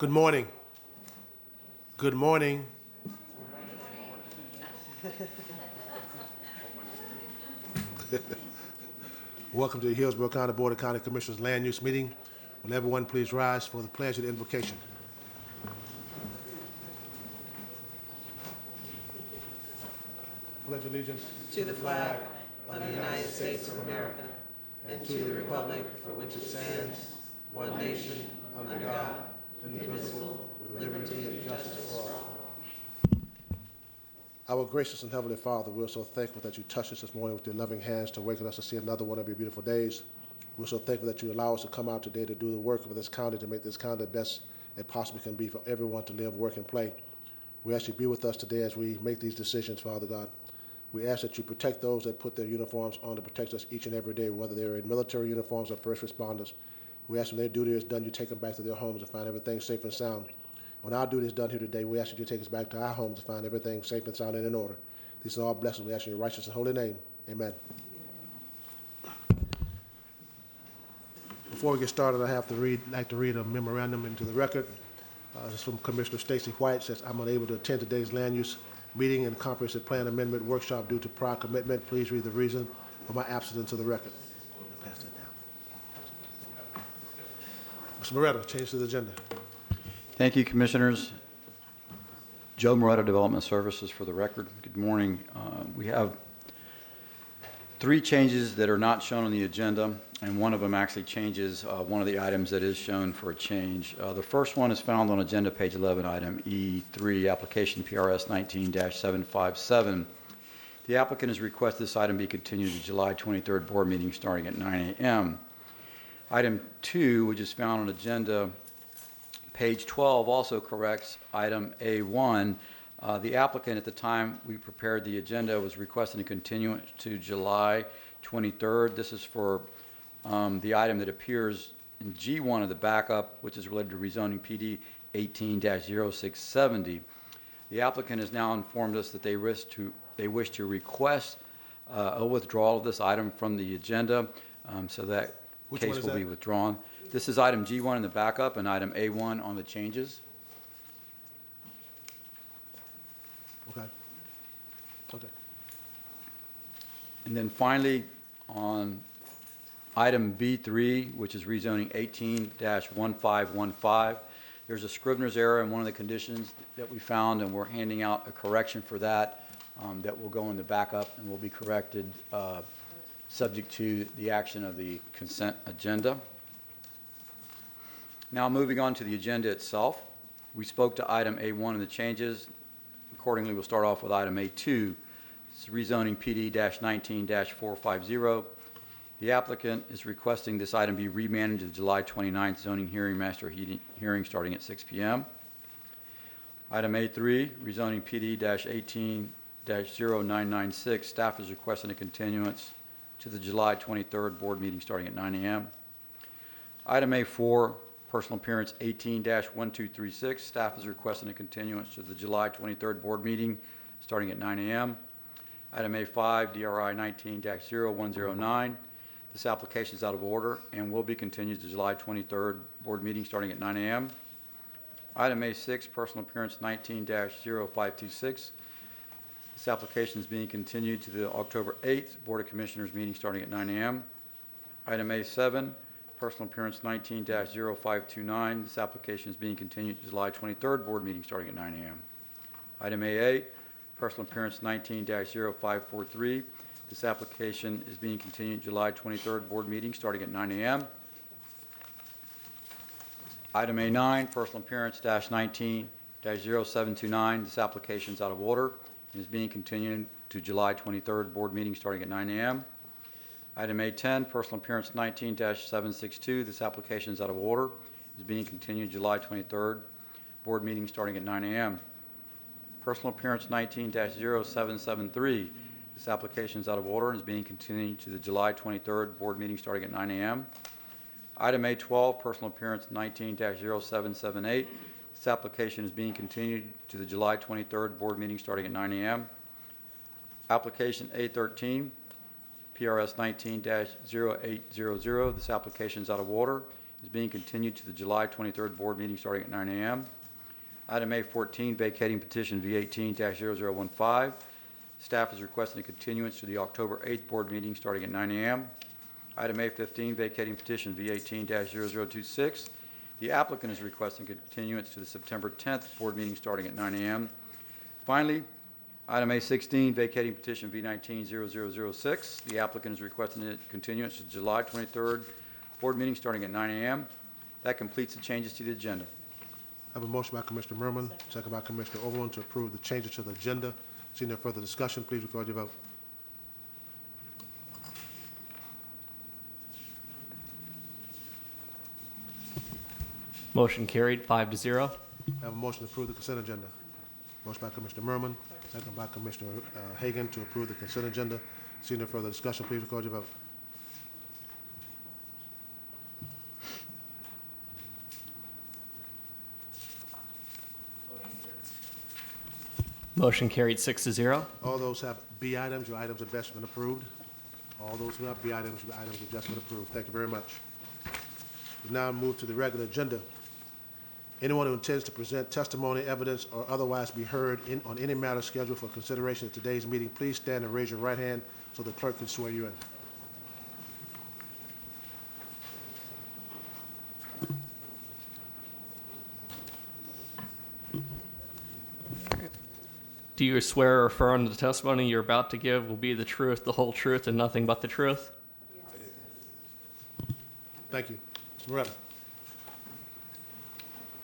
Good morning. Good morning. Welcome to the Hillsborough County Board of County Commissioners Land Use Meeting. Will everyone please rise for the pledge of invocation? Pledge allegiance to the flag of the United States of America and to the republic for which it stands, one nation, under God, indivisible, with liberty and justice for all. Our gracious and heavenly Father, we're so thankful that you touched us this morning with your loving hands to waken us to see another one of your beautiful days. We're so thankful that you allow us to come out today to do the work of this county, to make this county the best it possibly can be for everyone to live, work, and play. We ask you to be with us today as we make these decisions, Father God. We ask that you protect those that put their uniforms on to protect us each and every day, whether they're in military uniforms or first responders. We ask when their duty is done, you take them back to their homes and find everything safe and sound. When our duty is done here today, we ask that you take us back to our homes to find everything safe and sound and in order. These are all blessings. We ask in your righteous and holy name. Amen. Before we get started, I like to read a memorandum into the record. This is from Commissioner Stacy White. Says, I'm unable to attend today's land use meeting and comprehensive plan amendment workshop due to prior commitment. Please read the reason for my absence into the record. Pass that down. Mr. Moretta, change to the agenda. Thank you, Commissioners. Joe Moretta, Development Services, for the record. Good morning. We have 3 changes that are not shown on the agenda, and one of them actually changes one of the items that is shown for a change. The first one is found on agenda page 11, item E3, application PRS 19-757. The applicant has requested this item be continued to July 23rd board meeting starting at 9 a.m. Item 2, which is found on agenda page 12, also corrects item A1. The applicant, at the time we prepared the agenda, was requesting a continuance to July 23rd. This is for the item that appears in G1 of the backup, which is related to rezoning PD 18-0670. The applicant has now informed us that they wish to request a withdrawal of this item from the agenda, so that case will be withdrawn. This is item G1 in the backup and item A1 on the changes. Okay. Okay. And then finally, on item B3, which is rezoning 18-1515, there's a Scrivener's error in one of the conditions that we found, and we're handing out a correction for that that will go in the backup and will be corrected subject to the action of the consent agenda. Now moving on to the agenda itself, we spoke to item A1 and the changes. Accordingly, we'll start off with item A2. It's rezoning PD-19-450. The applicant is requesting this item be remanded to the July 29th zoning hearing master hearing starting at 6 p.m. Item A3, rezoning PD-18-0996. Staff is requesting a continuance to the July 23rd board meeting starting at 9 a.m. Item A4, personal appearance 18-1236. Staff is requesting a continuance to the July 23rd board meeting starting at 9 a.m. Item A5, DRI 19-0109. This application is out of order and will be continued to July 23rd board meeting starting at 9 a.m. Item A6, personal appearance 19-0526. This application is being continued to the October 8th Board of Commissioners meeting starting at 9 a.m. Item A7, personal appearance 19-0529. This application is being continued to July 23rd board meeting starting at 9 a.m. Item A8, personal appearance 19-0543. This application is being continued to July 23rd board meeting starting at 9 a.m. Item A9, personal appearance -19-0729. This application is out of order and is being continued to July 23rd board meeting starting at 9 a.m. Item A10, personal appearance 19-762. This application is out of order. Is being continued July 23rd. Board meeting starting at 9 a.m. Personal appearance 19-0773. This application is out of order and is being continued to the July 23rd board meeting starting at 9 a.m. Item A12, personal appearance 19-0778. This application is being continued to the July 23rd board meeting starting at 9 a.m. Application A13, PRS 19-0800. This application is out of order is being continued to the July 23rd board meeting starting at 9 a.m. Item A14, vacating petition V18-0015. Staff is requesting a continuance to the October 8th board meeting starting at 9 a.m. Item A15, vacating petition V18-0026. The applicant is requesting continuance to the September 10th board meeting starting at 9 a.m. Finally, item A16, vacating petition V19-0006. The applicant is requesting a continuance to July 23rd board meeting starting at 9 a.m. That completes the changes to the agenda. I have a motion by Commissioner Merman, second by Commissioner Overland to approve the changes to the agenda. Seeing no further discussion, please record your vote. Motion carried, 5-0. I have a motion to approve the consent agenda. Motion by Commissioner Merman, second by Commissioner Hagan to approve the consent agenda. Seeing no further discussion, please record your vote. Motion carried, 6-0. All those who have B items, your items have just been approved. All those who have B items, your items have just been approved. Thank you very much. We now move to the regular agenda. Anyone who intends to present testimony, evidence, or otherwise be heard on any matter scheduled for consideration at today's meeting, please stand and raise your right hand so the clerk can swear you in. Do you swear or affirm that the testimony you're about to give will be the truth, the whole truth, and nothing but the truth? Thank you. Mr. Moretta.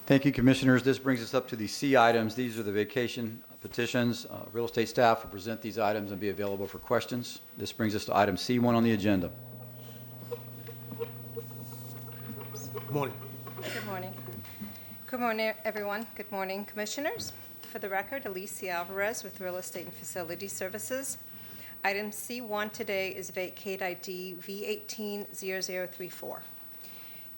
Thank you, Commissioners. This brings us up to the C items. These are the vacation petitions. Real estate staff will present these items and be available for questions. This brings us to item C1 on the agenda. Good morning. Good morning. Good morning, everyone. Good morning, Commissioners. For the record, Alicia Alvarez with Real Estate and Facility Services. Item C1 today is Vacate ID V18-0034.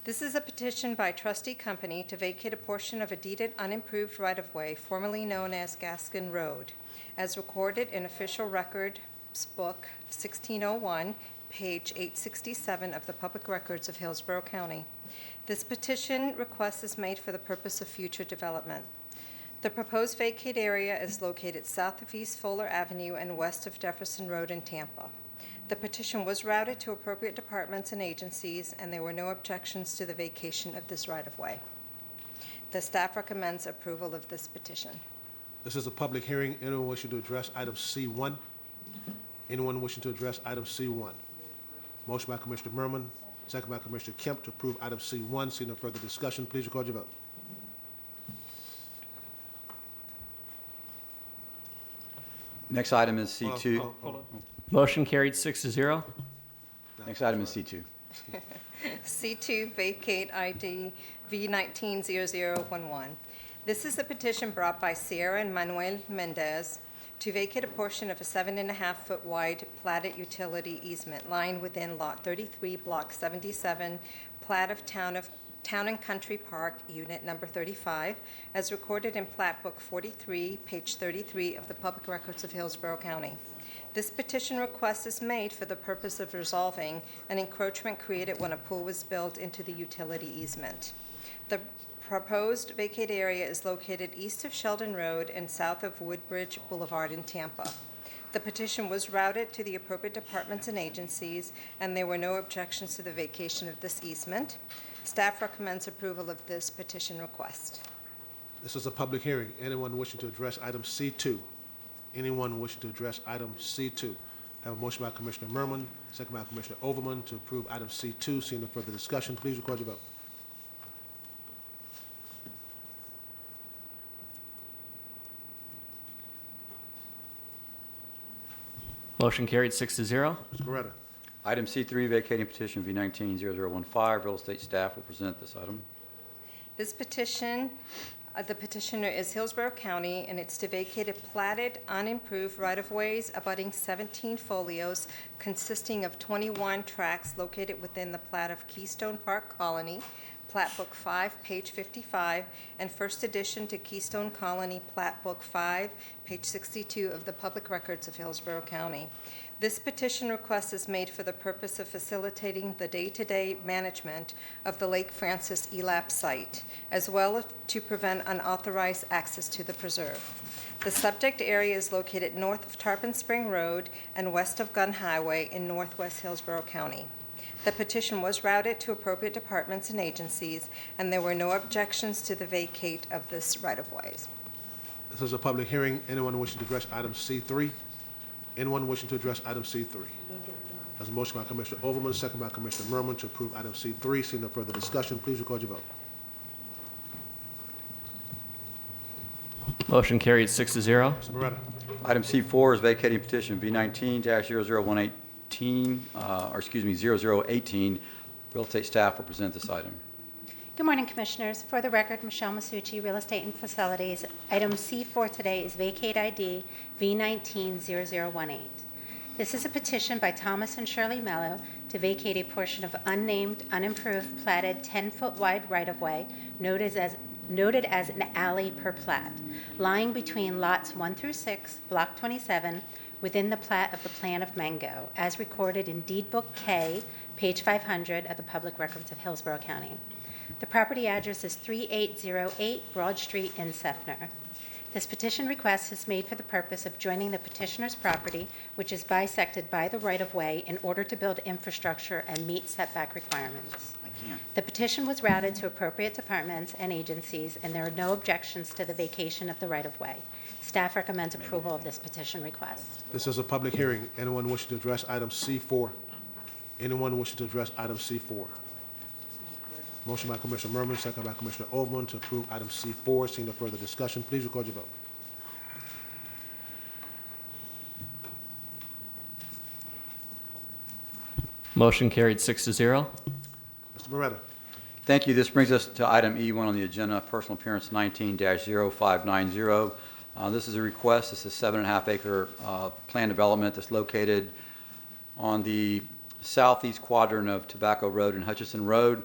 This is a petition by trustee company to vacate a portion of a deeded unimproved right-of-way formerly known as Gaskin Road, as recorded in Official Records Book 1601, page 867 of the Public Records of Hillsborough County. This petition request is made for the purpose of future development. The proposed vacate area is located south of East Fuller Avenue and west of Jefferson Road in Tampa. The petition was routed to appropriate departments and agencies, and there were no objections to the vacation of this right-of-way. The staff recommends approval of this petition. This is a public hearing. Anyone wishing to address item C1? Anyone wishing to address item C1? Motion by Commissioner Merman, second by Commissioner Kemp to approve item C1. Seeing no further discussion, please record your vote. Next item is C2. Hold on. Motion carried, 6-0. Next item is C2. C2 Vacate ID V19-0011. This is a petition brought by Sierra and Manuel Mendez to vacate a portion of a 7.5-foot wide platted utility easement lying within Lot 33, Block 77, plat of Town and Country Park, Unit Number 35, as recorded in Plat Book 43, page 33 of the Public Records of Hillsborough County. This petition request is made for the purpose of resolving an encroachment created when a pool was built into the utility easement. The proposed vacate area is located east of Sheldon Road and south of Woodbridge Boulevard in Tampa. The petition was routed to the appropriate departments and agencies, and there were no objections to the vacation of this easement. Staff recommends approval of this petition request. This is a public hearing. Anyone wishing to address item C2? Anyone wishing to address item C2? I have a motion by Commissioner Merman, second by Commissioner Overman to approve item C2. Seeing no further discussion, please record your vote. Motion carried, 6-0. Mr. Moretta. Item C3, vacating petition V19-0015. Real estate staff will present this item. This petition, the petitioner is Hillsborough County, and it's to vacate a platted, unimproved right-of-ways abutting 17 folios consisting of 21 tracts located within the plat of Keystone Park Colony, Plat Book 5, page 55, and first edition to Keystone Colony Plat Book 5, page 62 of the Public Records of Hillsborough County. This petition request is made for the purpose of facilitating the day-to-day management of the Lake Francis ELAP site, as well as to prevent unauthorized access to the preserve. The subject area is located north of Tarpon Spring Road and west of Gun Highway in northwest Hillsborough County. The petition was routed to appropriate departments and agencies, and there were no objections to the vacate of this right-of-ways. This is a public hearing. Anyone wishing to address item C3? Anyone wishing to address item C3? There's a motion by Commissioner Overman, second by Commissioner Merman to approve item C3. Seeing no further discussion, please record your vote. Motion carried 6-0. Mr. Moretta. Item C4 is vacating petition V19-0018, 0018. Real estate staff will present this item. Good morning, Commissioners. For the record, Michelle Masucci, Real Estate and Facilities. Item C4 today is Vacate ID V19-0018. This is a petition by Thomas and Shirley Mello to vacate a portion of unnamed, unimproved, platted 10-foot wide right-of-way noted as an alley per plat, lying between lots 1 through 6, Block 27, within the plat of the Plan of Mango, as recorded in Deed Book K, page 500 of the Public Records of Hillsborough County. The property address is 3808 Broad Street in Sefner. This petition request is made for the purpose of joining the petitioner's property, which is bisected by the right-of-way, in order to build infrastructure and meet setback requirements. The petition was routed to appropriate departments and agencies, and there are no objections to the vacation of the right-of-way. Staff recommends approval of this petition request. This is a public hearing. Anyone wishing to address item C4? Anyone wishing to address item C4? Motion by Commissioner Merman, second by Commissioner Overman to approve item C4. Seeing no further discussion, please record your vote. Motion carried 6-0. Mr. Moretta. Thank you. This brings us to item E1 on the agenda, personal appearance 19-0590. This is a request. This is a 7.5 acre planned development that's located on the southeast quadrant of Tobacco Road and Hutchison Road.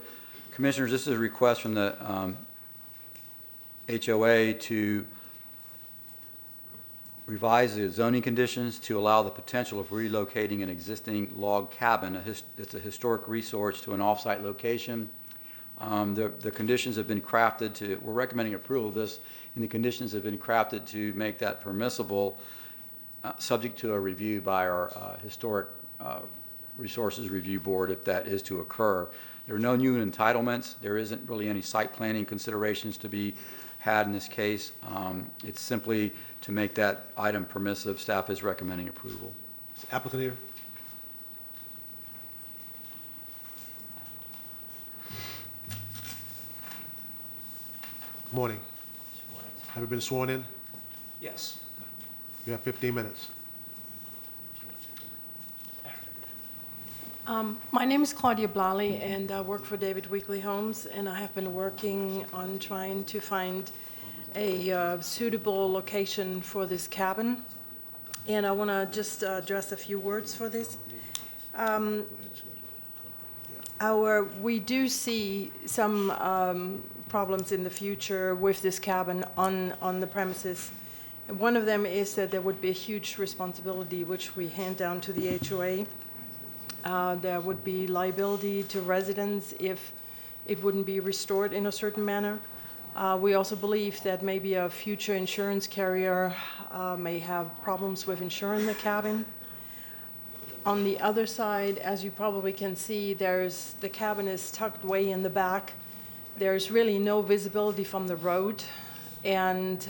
Commissioners, this is a request from the HOA to revise the zoning conditions to allow the potential of relocating an existing log cabin. It's a historic resource to an off-site location. The conditions have been crafted to, we're recommending approval of this, and the conditions have been crafted to make that permissible, subject to a review by our Historic Resources Review Board if that is to occur. There are no new entitlements. There isn't really any site planning considerations to be had in this case. It's simply to make that item permissive. Staff is recommending approval. Is the applicant here? Good morning. Have you been sworn in? Yes. You have 15 minutes. My name is Claudia Blally, and I work for David Weekly Homes, and I have been working on trying to find a suitable location for this cabin. And I want to just address a few words for this. We do see some problems in the future with this cabin on the premises. One of them is that there would be a huge responsibility, which we hand down to the HOA. There would be liability to residents if it wouldn't be restored in a certain manner. We also believe that maybe a future insurance carrier may have problems with insuring the cabin. On the other side, as you probably can see, the cabin is tucked way in the back. There's really no visibility from the road, and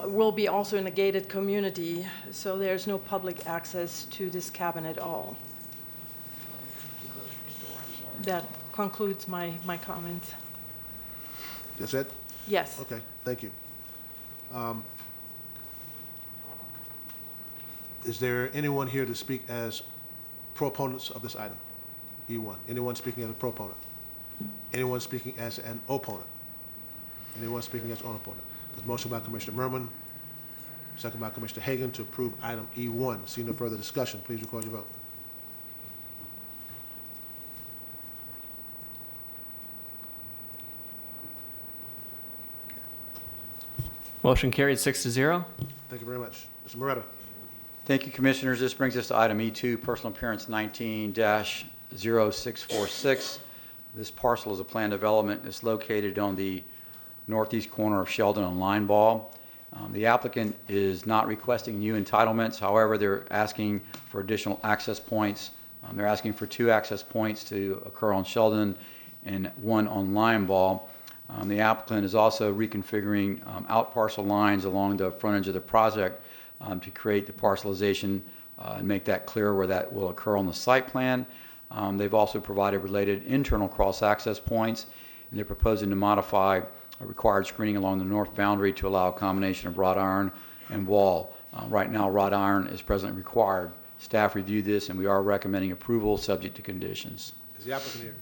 will be also in a gated community, so there's no public access to this cabin at all. That concludes my comments. That's it? Yes. Okay, thank you. Is there anyone here to speak as proponents of this item? E1. Anyone speaking as a proponent? Anyone speaking as an opponent? Anyone speaking as an opponent? There's a motion by Commissioner Merman, second by Commissioner Hagan to approve item E1. Seeing no further discussion, please record your vote. Motion carried 6-0. Thank you very much. Mr. Moretta. Thank you, Commissioners. This brings us to item E2, personal appearance 19-0646. This parcel is a planned development. It's located on the northeast corner of Sheldon and Lineball. The applicant is not requesting new entitlements. However, they're asking for additional access points. They're asking for 2 access points to occur on Sheldon and 1 on Lineball. The applicant is also reconfiguring out parcel lines along the frontage of the project to create the parcelization and make that clear where that will occur on the site plan. They've also provided related internal cross-access points, and they're proposing to modify a required screening along the north boundary to allow a combination of wrought iron and wall. Right now, wrought iron is presently required. Staff reviewed this, and we are recommending approval subject to conditions. Is the applicant here?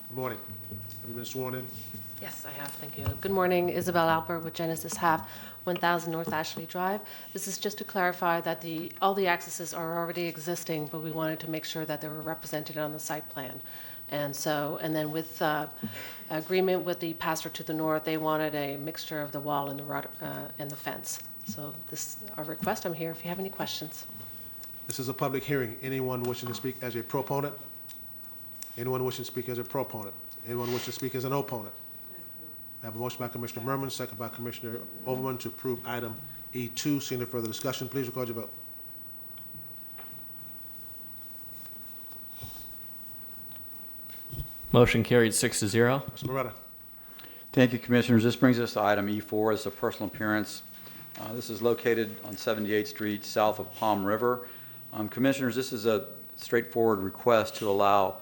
Good morning. Have you been sworn in? Yes, I have, thank you. Good morning, Isabel Alper with Genesis Half, 1000 North Ashley Drive. This is just to clarify that all the accesses are already existing, but we wanted to make sure that they were represented on the site plan. And then with agreement with the pastor to the north, they wanted a mixture of the wall and the fence. So this is our request. I'm here if you have any questions. This is a public hearing. Anyone wishing to speak as a proponent? Anyone wishing to speak as a proponent? Anyone wishing to speak as an opponent? I have a motion by Commissioner Merman, second by Commissioner Overman to approve item E2. Seeing no further discussion, please record your vote. Motion carried 6-0. Mr. Moretta. Thank you, Commissioners. This brings us to item E4. It's a personal appearance. This is located on 78th Street, south of Palm River. Commissioners, this is a straightforward request to allow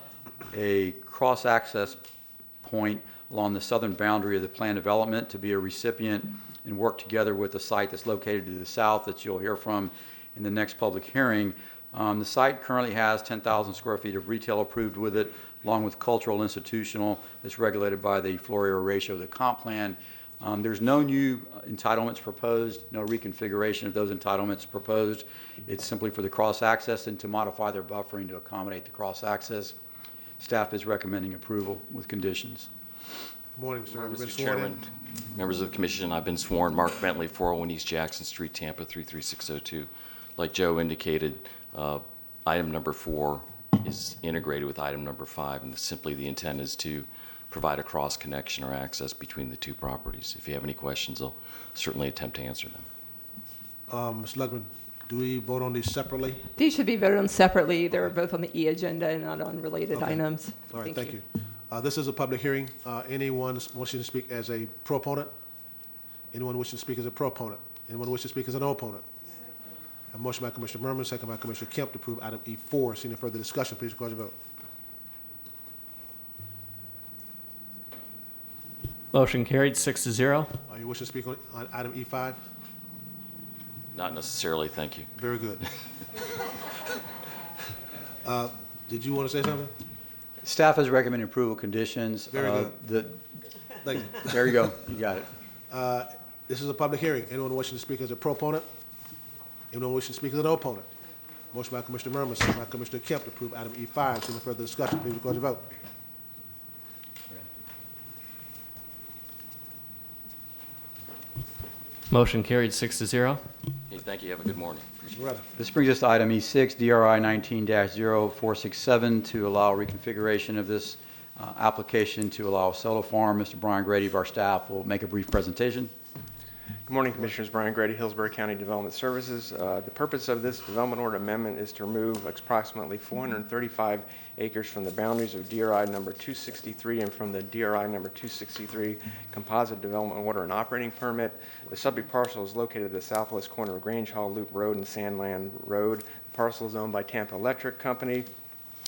a cross-access point along the southern boundary of the planned development to be a recipient and work together with the site that's located to the south that you'll hear from in the next public hearing. The site currently has 10,000 square feet of retail approved with it, along with cultural, institutional, that's regulated by the floor area ratio of the comp plan. There's no new entitlements proposed, no reconfiguration of those entitlements proposed. It's simply for the cross-access and to modify their buffering to accommodate the cross-access. Staff is recommending approval with conditions. Good morning, sir. You've been Mr. sworn Chairman, members of the Commission, I've been sworn. Mark Bentley, 401 East Jackson Street, Tampa, 33602. Like Joe indicated, item number 4 is integrated with item number 5, and simply the intent is to provide a cross connection or access between the 2 properties. If you have any questions, I'll certainly attempt to answer them. Ms. Lugman, do we vote on these separately? These should be voted on separately. They're both on the E agenda and not on related Okay. items. All right, thank you. This is a public hearing. Anyone wishing to speak as a proponent? Anyone wishing to speak as a proponent? Anyone wishing to speak as an opponent? A motion by Commissioner Merman, second by Commissioner Kemp to approve item E4. Seeing no further discussion, please record your vote. Motion carried 6-0. Are you wishing to speak on item E5? Not necessarily, thank you. Very good. Did you want to say something? Staff has recommended approval conditions. Very good. Thank you. There you go. You got it. This is a public hearing. Anyone wishing to speak as a proponent? Anyone wishing to speak as an opponent? Motion by Commissioner Merman, second by Commissioner Kemp to approve item E5. Seeing no further discussion, please record your vote. Motion carried 6-0. Hey, thank you. Have a good morning. Mr. Moretta. This brings us to item E6, DRI 19-0467, to allow reconfiguration of this application to allow a solar farm. Mr. Brian Grady of our staff will make a brief presentation. Good morning, Commissioners. Brian Grady, Hillsborough County Development Services. The purpose of this development order amendment is to remove approximately 435 acres from the boundaries of DRI number 263 and from the DRI number 263 composite development order and operating permit. The subject parcel is located at the southwest corner of Grange Hall Loop Road and Sandland Road. The parcel is owned by Tampa Electric Company.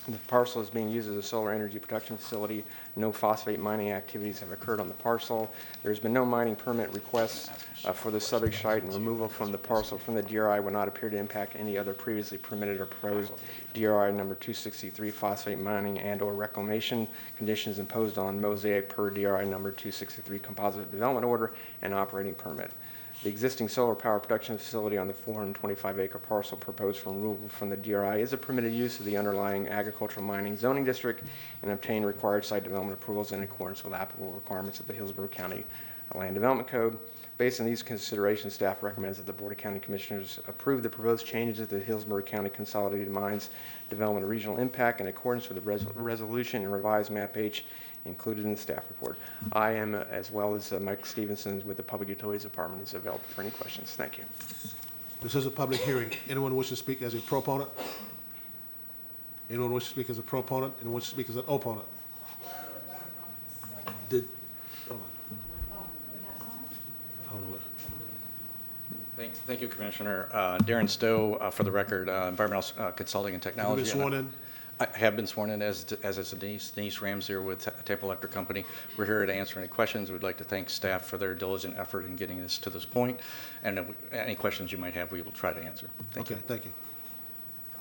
The parcel is being used as a solar energy production facility. No phosphate mining activities have occurred on the parcel. There's been no mining permit requests for the subject site, and removal from the parcel from the DRI would not appear to impact any other previously permitted or proposed DRI number 263 phosphate mining and or reclamation conditions imposed on Mosaic per DRI number 263 composite development order and operating permit. The existing solar power production facility on the 425-acre parcel proposed for removal from the DRI is a permitted use of the underlying agricultural mining zoning district and obtain required site development approvals in accordance with applicable requirements of the Hillsborough County Land Development Code. Based on these considerations, staff recommends that the Board of County Commissioners approve the proposed changes to the Hillsborough County Consolidated Mines Development Regional Impact in accordance with the resolution and revised map H included in the staff report. I am, as well as Mike Stevenson with the Public Utilities Department, is available for any questions. Thank you. This is a public hearing. Anyone wish to speak as a proponent? Anyone wish to speak as a proponent? Anyone wish to speak as an opponent? Hold on. Thank you, Commissioner. Darren Stowe, for the record, Environmental Consulting and Technology. Have you been sworn in? I have been sworn in, as is Denise Ramsey with Tampa Electric Company. We're here to answer any questions. We'd like to thank staff for their diligent effort in getting this to this point. And any questions you might have, we will try to answer. Thank you. Thank you.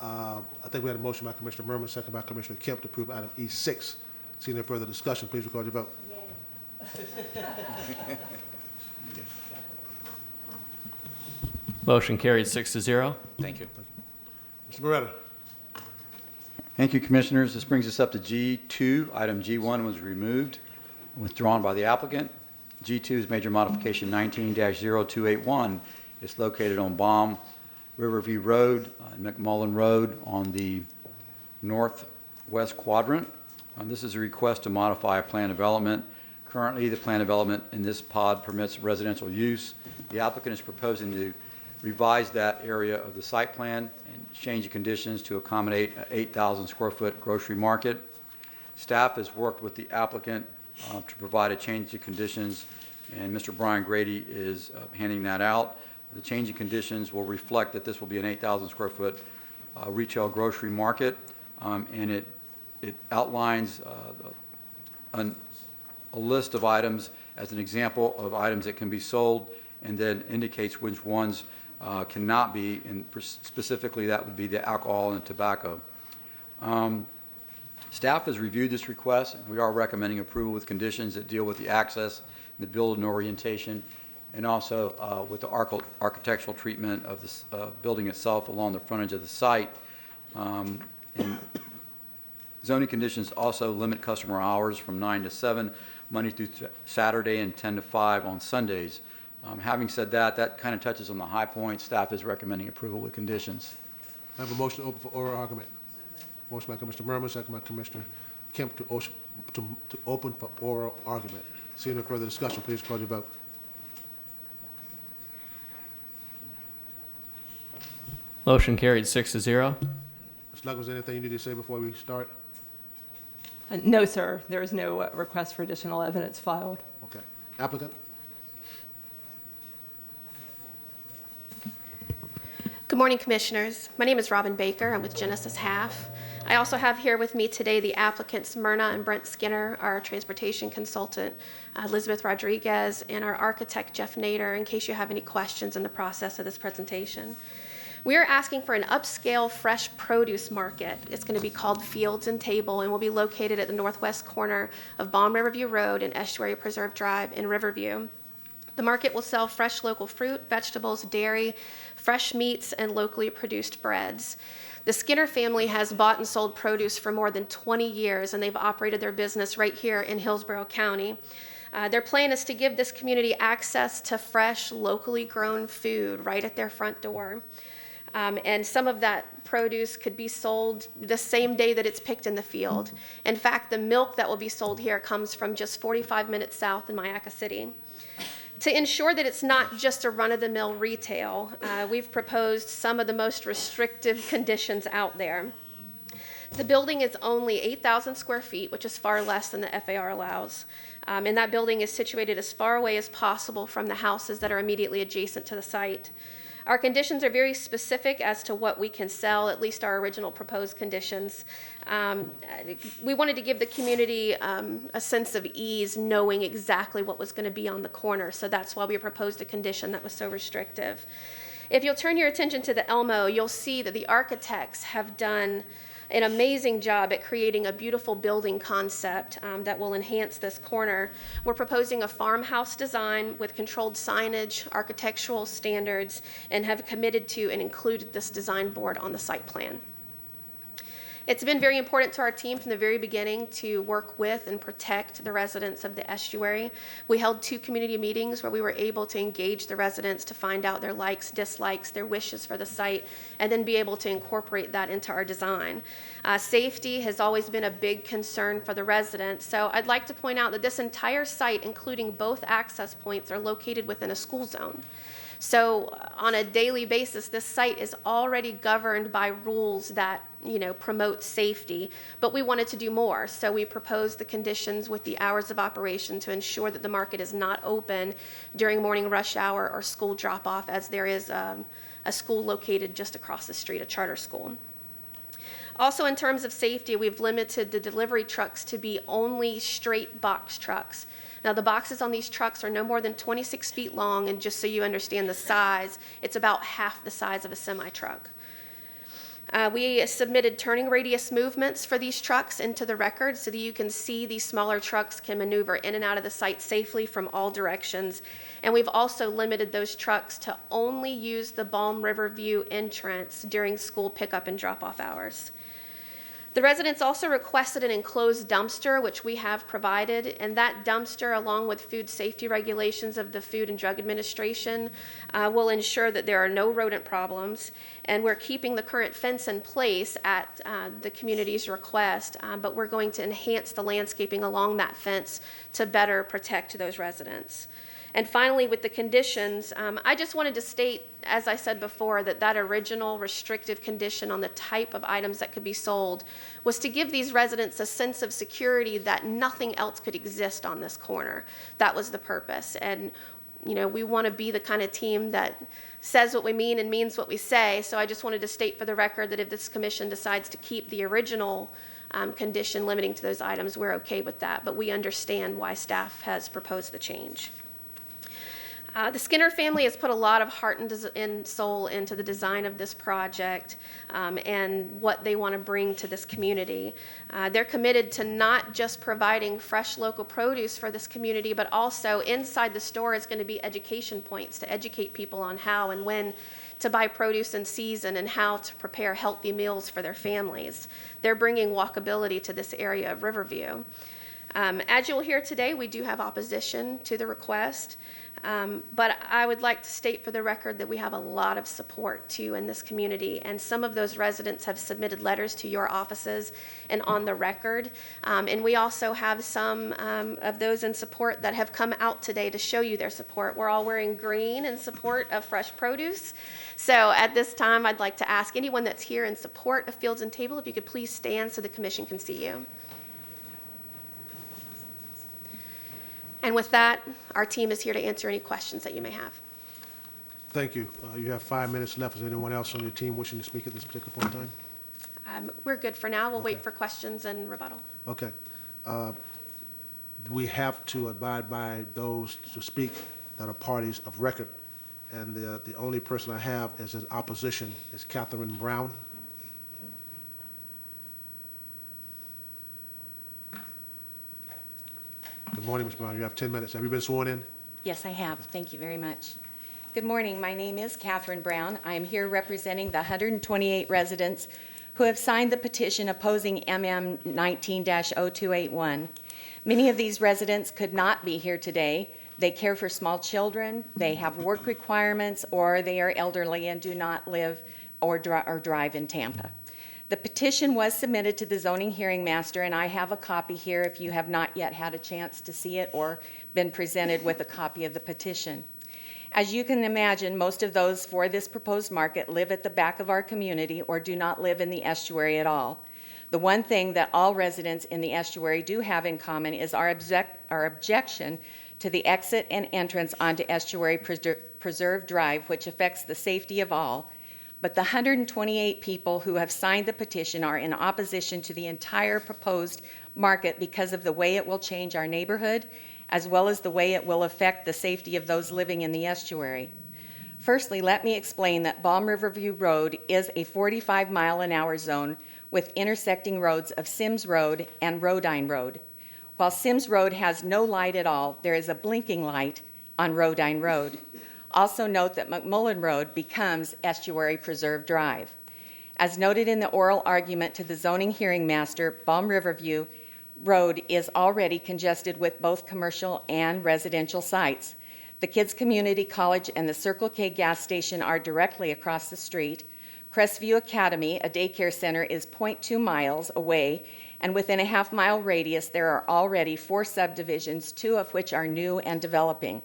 I think we had a motion by Commissioner Merman, second by Commissioner Kemp to approve item E6. Seeing no further discussion, please record your vote. Motion carried 6-0. Thank you. Mr. Beretta. Thank you, Commissioners. This brings us up to G2. Item G1 was removed, withdrawn by the applicant. G2 is major modification 19-0281. It's located on Baum Riverview Road and McMullen Road on the northwest quadrant. This is a request to modify a plan development. Currently, the plan development in this pod permits residential use. The applicant is proposing to revise that area of the site plan and change the conditions to accommodate an 8,000 square foot grocery market. Staff has worked with the applicant to provide a change of conditions, and Mr. Brian Grady is handing that out. The change in conditions will reflect that this will be an 8,000 square foot retail grocery market, and it outlines a list of items as an example of items that can be sold, and then indicates which ones cannot be, and specifically that would be the alcohol and tobacco. Staff has reviewed this request, and we are recommending approval with conditions that deal with the access, the build and orientation, and also with the architectural treatment of the building itself along the frontage of the site. And zoning conditions also limit customer hours from 9 to 7, Monday through Saturday, and 10 to 5 on Sundays. Having said that, that kind of touches on the high points. Staff is recommending approval with conditions. I have a motion to open for oral argument. Motion by Commissioner Merman, second by Commissioner Kemp to open for oral argument. Seeing no further discussion, please record your vote. Motion carried 6-0. Ms. Luggins, anything you need to say before we start? No, sir. There is no request for additional evidence filed. Okay. Applicant? Good morning, Commissioners. My name is Robin Baker. I'm with Genesis Half. I also have here with me today the applicants Myrna and Brent Skinner, our transportation consultant, Elizabeth Rodriguez, and our architect Jeff Nader, in case you have any questions in the process of this presentation. We are asking for an upscale fresh produce market. It's going to be called Fields and Table and will be located at the northwest corner of Baum Riverview Road and Estuary Preserve Drive in Riverview. The market will sell fresh local fruit, vegetables, dairy, fresh meats, and locally produced breads. The Skinner family has bought and sold produce for more than 20 years, and they've operated their business right here in Hillsborough County. Their plan is to give this community access to fresh, locally grown food right at their front door. And some of that produce could be sold the same day that it's picked in the field. In fact, the milk that will be sold here comes from just 45 minutes south in Mayaca City. To ensure that it's not just a run-of-the-mill retail, we've proposed some of the most restrictive conditions out there. The building is only 8,000 square feet, which is far less than the FAR allows. And that building is situated as far away as possible from the houses that are immediately adjacent to the site. Our conditions are very specific as to what we can sell, at least our original proposed conditions. We wanted to give the community a sense of ease knowing exactly what was going to be on the corner, so that's why we proposed a condition that was so restrictive. If you'll turn your attention to the Elmo, you'll see that the architects have done an amazing job at creating a beautiful building concept that will enhance this corner. We're proposing a farmhouse design with controlled signage, architectural standards, and have committed to and included this design board on the site plan. It's been very important to our team from the very beginning to work with and protect the residents of the estuary. We held 2 community meetings where we were able to engage the residents to find out their likes, dislikes, their wishes for the site, and then be able to incorporate that into our design. Safety has always been a big concern for the residents, so I'd like to point out that this entire site, including both access points, are located within a school zone. So on a daily basis, this site is already governed by rules that, promote safety, but we wanted to do more. So we proposed the conditions with the hours of operation to ensure that the market is not open during morning rush hour or school drop-off, as there is a school located just across the street, a charter school. Also, in terms of safety, we've limited the delivery trucks to be only straight box trucks. Now, the boxes on these trucks are no more than 26 feet long, and just so you understand the size, it's about half the size of a semi-truck. We submitted turning radius movements for these trucks into the record so that you can see these smaller trucks can maneuver in and out of the site safely from all directions. And we've also limited those trucks to only use the Balm River View entrance during school pickup and drop-off hours. The residents also requested an enclosed dumpster, which we have provided, and that dumpster, along with food safety regulations of the Food and Drug Administration, will ensure that there are no rodent problems, and we're keeping the current fence in place at the community's request, but we're going to enhance the landscaping along that fence to better protect those residents. And finally, with the conditions, I just wanted to state, as I said before, that original restrictive condition on the type of items that could be sold was to give these residents a sense of security that nothing else could exist on this corner. That was the purpose. And, we want to be the kind of team that says what we mean and means what we say. So I just wanted to state for the record that if this commission decides to keep the original condition limiting to those items, we're okay with that. But we understand why staff has proposed the change. The Skinner family has put a lot of heart and soul into the design of this project and what they want to bring to this community. They're committed to not just providing fresh local produce for this community, but also inside the store is going to be education points to educate people on how and when to buy produce in season and how to prepare healthy meals for their families. They're bringing walkability to this area of Riverview. As you'll hear today, we do have opposition to the request, but I would like to state for the record that we have a lot of support too in this community, and some of those residents have submitted letters to your offices and on the record, and we also have some of those in support that have come out today to show you their support. We're all wearing green in support of fresh produce. So at this time, I'd like to ask anyone that's here in support of Fields and Table if you could please stand so the commission can see you. And with that, our team is here to answer any questions that you may have. Thank you. You have 5 minutes left. Is there anyone else on your team wishing to speak at this particular point in time? We're good for now. We'll wait for questions and rebuttal. Okay. We have to abide by those to speak that are parties of record. And the only person I have as in opposition is Catherine Brown. Good morning, Ms. Brown. You have 10 minutes. Have you been sworn in? Yes, I have. Thank you very much. Good morning. My name is Catherine Brown. I am here representing the 128 residents who have signed the petition opposing MM 19-0281. Many of these residents could not be here today. They care for small children, they have work requirements, or they are elderly and do not live or drive in Tampa. The petition was submitted to the zoning hearing master, and I have a copy here if you have not yet had a chance to see it or been presented with a copy of the petition. As you can imagine, most of those for this proposed market live at the back of our community or do not live in the estuary at all. The one thing that all residents in the estuary do have in common is our objection to the exit and entrance onto Estuary Preserve Drive, which affects the safety of all. But the 128 people who have signed the petition are in opposition to the entire proposed market because of the way it will change our neighborhood, as well as the way it will affect the safety of those living in the estuary. Firstly, let me explain that Balm Riverview Road is a 45-mile-an-hour zone with intersecting roads of Sims Road and Rodine Road. While Sims Road has no light at all, there is a blinking light on Rodine Road. Also note that McMullen Road becomes Estuary Preserve Drive. As noted in the oral argument to the zoning hearing master, Balm Riverview Road is already congested with both commercial and residential sites. The Kids Community College and the Circle K gas station are directly across the street. Crestview Academy, a daycare center, is 0.2 miles away, and within a half-mile radius, there are already 4 subdivisions, 2 of which are new and developing.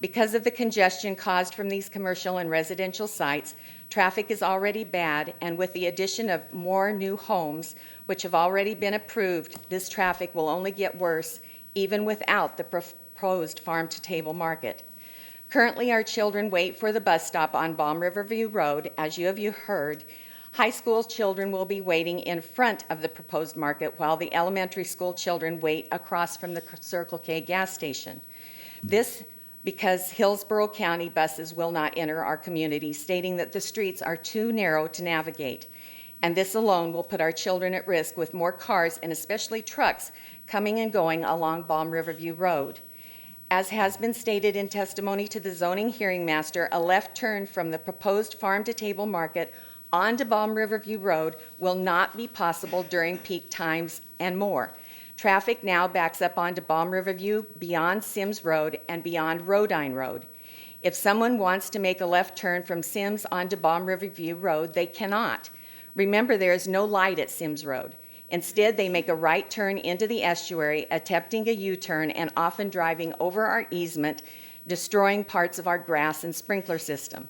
Because of the congestion caused from these commercial and residential sites, traffic is already bad, and with the addition of more new homes, which have already been approved, this traffic will only get worse, even without the proposed farm-to-table market. Currently, our children wait for the bus stop on Balm Riverview Road. As you have heard, high school children will be waiting in front of the proposed market, while the elementary school children wait across from the Circle K gas station. This because Hillsborough County buses will not enter our community, stating that the streets are too narrow to navigate. And this alone will put our children at risk with more cars and especially trucks coming and going along Balm Riverview Road. As has been stated in testimony to the zoning hearing master, a left turn from the proposed farm-to-table market onto Balm Riverview Road will not be possible during peak times and more. Traffic now backs up onto Balm Riverview, beyond Sims Road, and beyond Rodine Road. If someone wants to make a left turn from Sims onto Balm Riverview Road, they cannot. Remember, there is no light at Sims Road. Instead, they make a right turn into the estuary, attempting a U-turn and often driving over our easement, destroying parts of our grass and sprinkler system.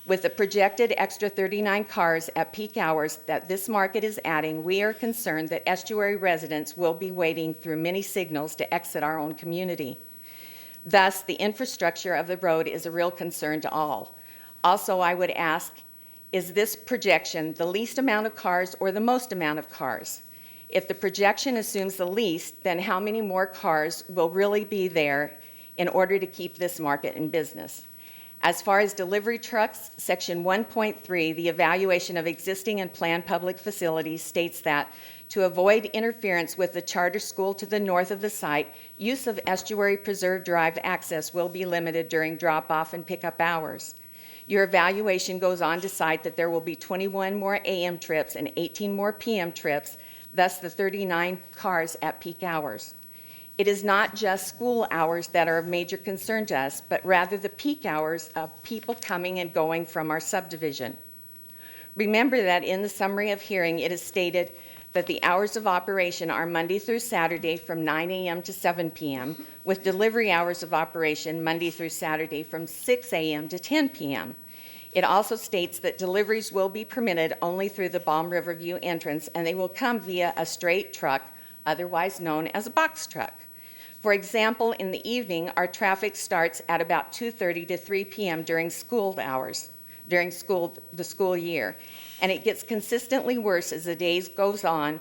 With the projected extra 39 cars at peak hours that this market is adding, we are concerned that estuary residents will be waiting through many signals to exit our own community. Thus, the infrastructure of the road is a real concern to all. Also, I would ask, is this projection the least amount of cars or the most amount of cars? If the projection assumes the least, then how many more cars will really be there in order to keep this market in business? As far as delivery trucks, Section 1.3, the evaluation of existing and planned public facilities, states that to avoid interference with the charter school to the north of the site, use of Estuary Preserve Drive access will be limited during drop-off and pickup hours. Your evaluation goes on to cite that there will be 21 more AM trips and 18 more PM trips, thus the 39 cars at peak hours. It is not just school hours that are of major concern to us, but rather the peak hours of people coming and going from our subdivision. Remember that in the summary of hearing, it is stated that the hours of operation are Monday through Saturday from 9 a.m. to 7 p.m., with delivery hours of operation Monday through Saturday from 6 a.m. to 10 p.m. It also states that deliveries will be permitted only through the Balm Riverview entrance, and they will come via a straight truck, otherwise known as a box truck. For example, in the evening, our traffic starts at about 2:30 to 3 p.m. during school hours, during the school year, and it gets consistently worse as the day goes on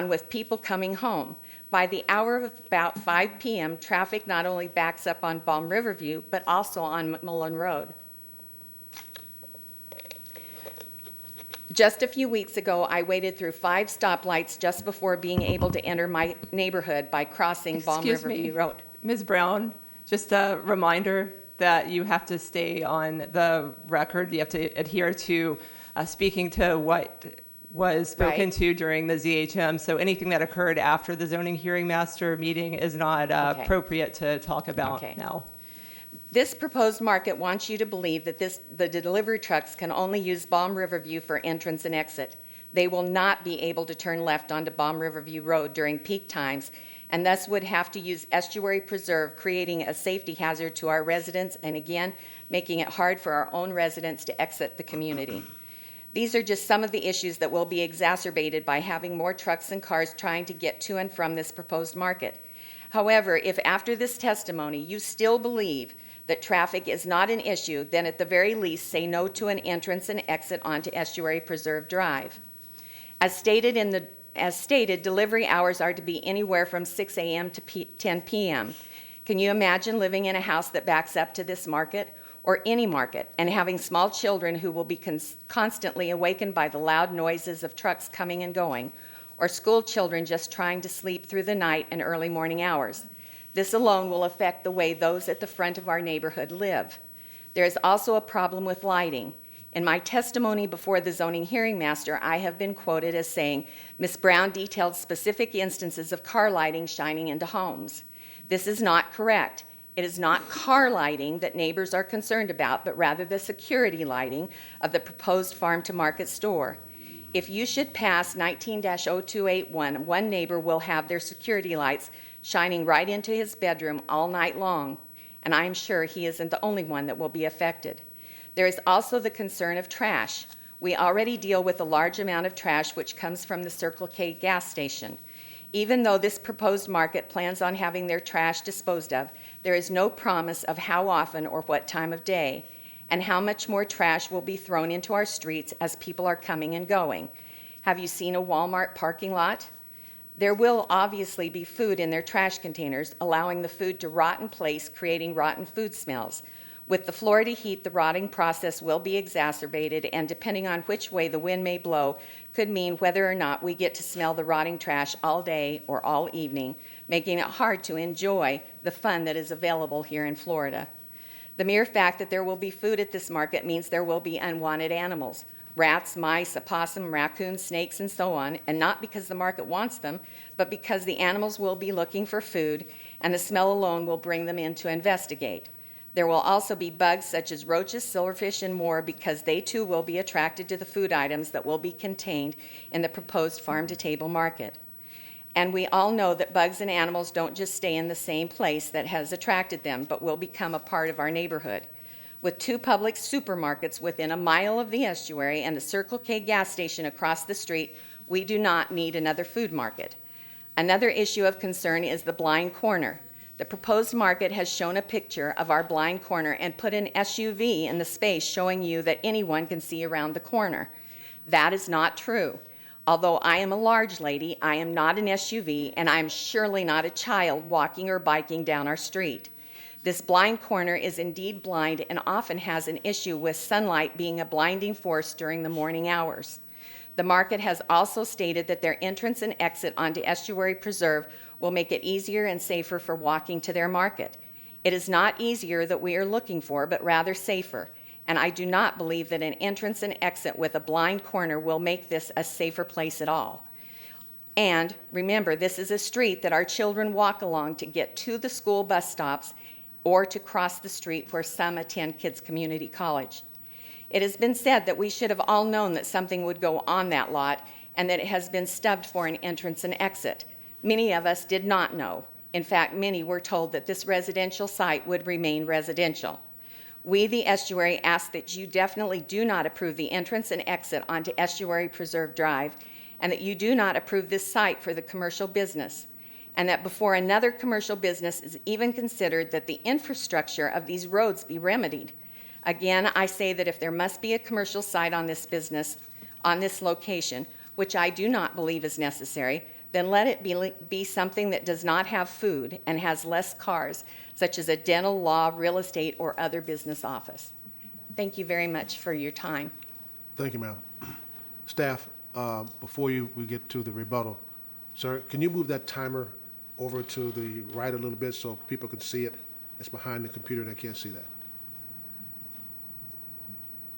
with people coming home. By the hour of about 5 p.m., traffic not only backs up on Balm Riverview, but also on McMullen Road. Just a few weeks ago, I waited through 5 stoplights just before being able to enter my neighborhood by crossing Balm Riverview Road. Ms. Brown, just a reminder that you have to stay on the record. You have to adhere to speaking to what was spoken to during the ZHM. So anything that occurred after the zoning hearing master meeting is not appropriate to talk about now. This proposed market wants you to believe that the delivery trucks can only use Balm Riverview for entrance and exit. They will not be able to turn left onto Balm Riverview Road during peak times, and thus would have to use Estuary Preserve, creating a safety hazard to our residents and again, making it hard for our own residents to exit the community. These are just some of the issues that will be exacerbated by having more trucks and cars trying to get to and from this proposed market. However, if after this testimony you still believe that traffic is not an issue, then at the very least say no to an entrance and exit onto Estuary Preserve Drive. As stated, delivery hours are to be anywhere from 6 a.m. to 10 p.m. Can you imagine living in a house that backs up to this market or any market and having small children who will be constantly awakened by the loud noises of trucks coming and going, or school children just trying to sleep through the night and early morning hours? This alone will affect the way those at the front of our neighborhood live. There is also a problem with lighting. In my testimony before the zoning hearing master, I have been quoted as saying, Ms. Brown detailed specific instances of car lighting shining into homes. This is not correct. It is not car lighting that neighbors are concerned about, but rather the security lighting of the proposed farm-to-market store. If you should pass 19-0281, one neighbor will have their security lights shining right into his bedroom all night long, and I am sure he isn't the only one that will be affected. There is also the concern of trash. We already deal with a large amount of trash which comes from the Circle K gas station. Even though this proposed market plans on having their trash disposed of, there is no promise of how often or what time of day, and how much more trash will be thrown into our streets as people are coming and going. Have you seen a Walmart parking lot? There will obviously be food in their trash containers, allowing the food to rot in place, creating rotten food smells. With the Florida heat, the rotting process will be exacerbated, and depending on which way the wind may blow, could mean whether or not we get to smell the rotting trash all day or all evening, making it hard to enjoy the fun that is available here in Florida. The mere fact that there will be food at this market means there will be unwanted animals, rats, mice, opossum, raccoons, snakes, and so on, and not because the market wants them, but because the animals will be looking for food, and the smell alone will bring them in to investigate. There will also be bugs such as roaches, silverfish, and more, because they too will be attracted to the food items that will be contained in the proposed farm-to-table market. And we all know that bugs and animals don't just stay in the same place that has attracted them, but will become a part of our neighborhood. With 2 public supermarkets within a mile of the estuary and the Circle K gas station across the street, we do not need another food market. Another issue of concern is the blind corner. The proposed market has shown a picture of our blind corner and put an SUV in the space showing you that anyone can see around the corner. That is not true. Although I am a large lady, I am not an SUV, and I am surely not a child walking or biking down our street. This blind corner is indeed blind and often has an issue with sunlight being a blinding force during the morning hours. The market has also stated that their entrance and exit onto Estuary Preserve will make it easier and safer for walking to their market. It is not easier that we are looking for, but rather safer. And I do not believe that an entrance and exit with a blind corner will make this a safer place at all. And remember, this is a street that our children walk along to get to the school bus stops or to cross the street where some attend Kids Community College. It has been said that we should have all known that something would go on that lot and that it has been stubbed for an entrance and exit. Many of us did not know. In fact, many were told that this residential site would remain residential. We, the estuary, ask that you definitely do not approve the entrance and exit onto Estuary Preserve Drive, and that you do not approve this site for the commercial business, and that before another commercial business is even considered, that the infrastructure of these roads be remedied. Again, I say that if there must be a commercial site on this business, on this location, which I do not believe is necessary, then let it be something that does not have food and has less cars, such as a dental, law, real estate, or other business office. Thank you very much for your time. Thank you, ma'am. Staff, before we get to the rebuttal, sir, can you move that timer over to the right a little bit so people can see it? It's behind the computer and they can't see that.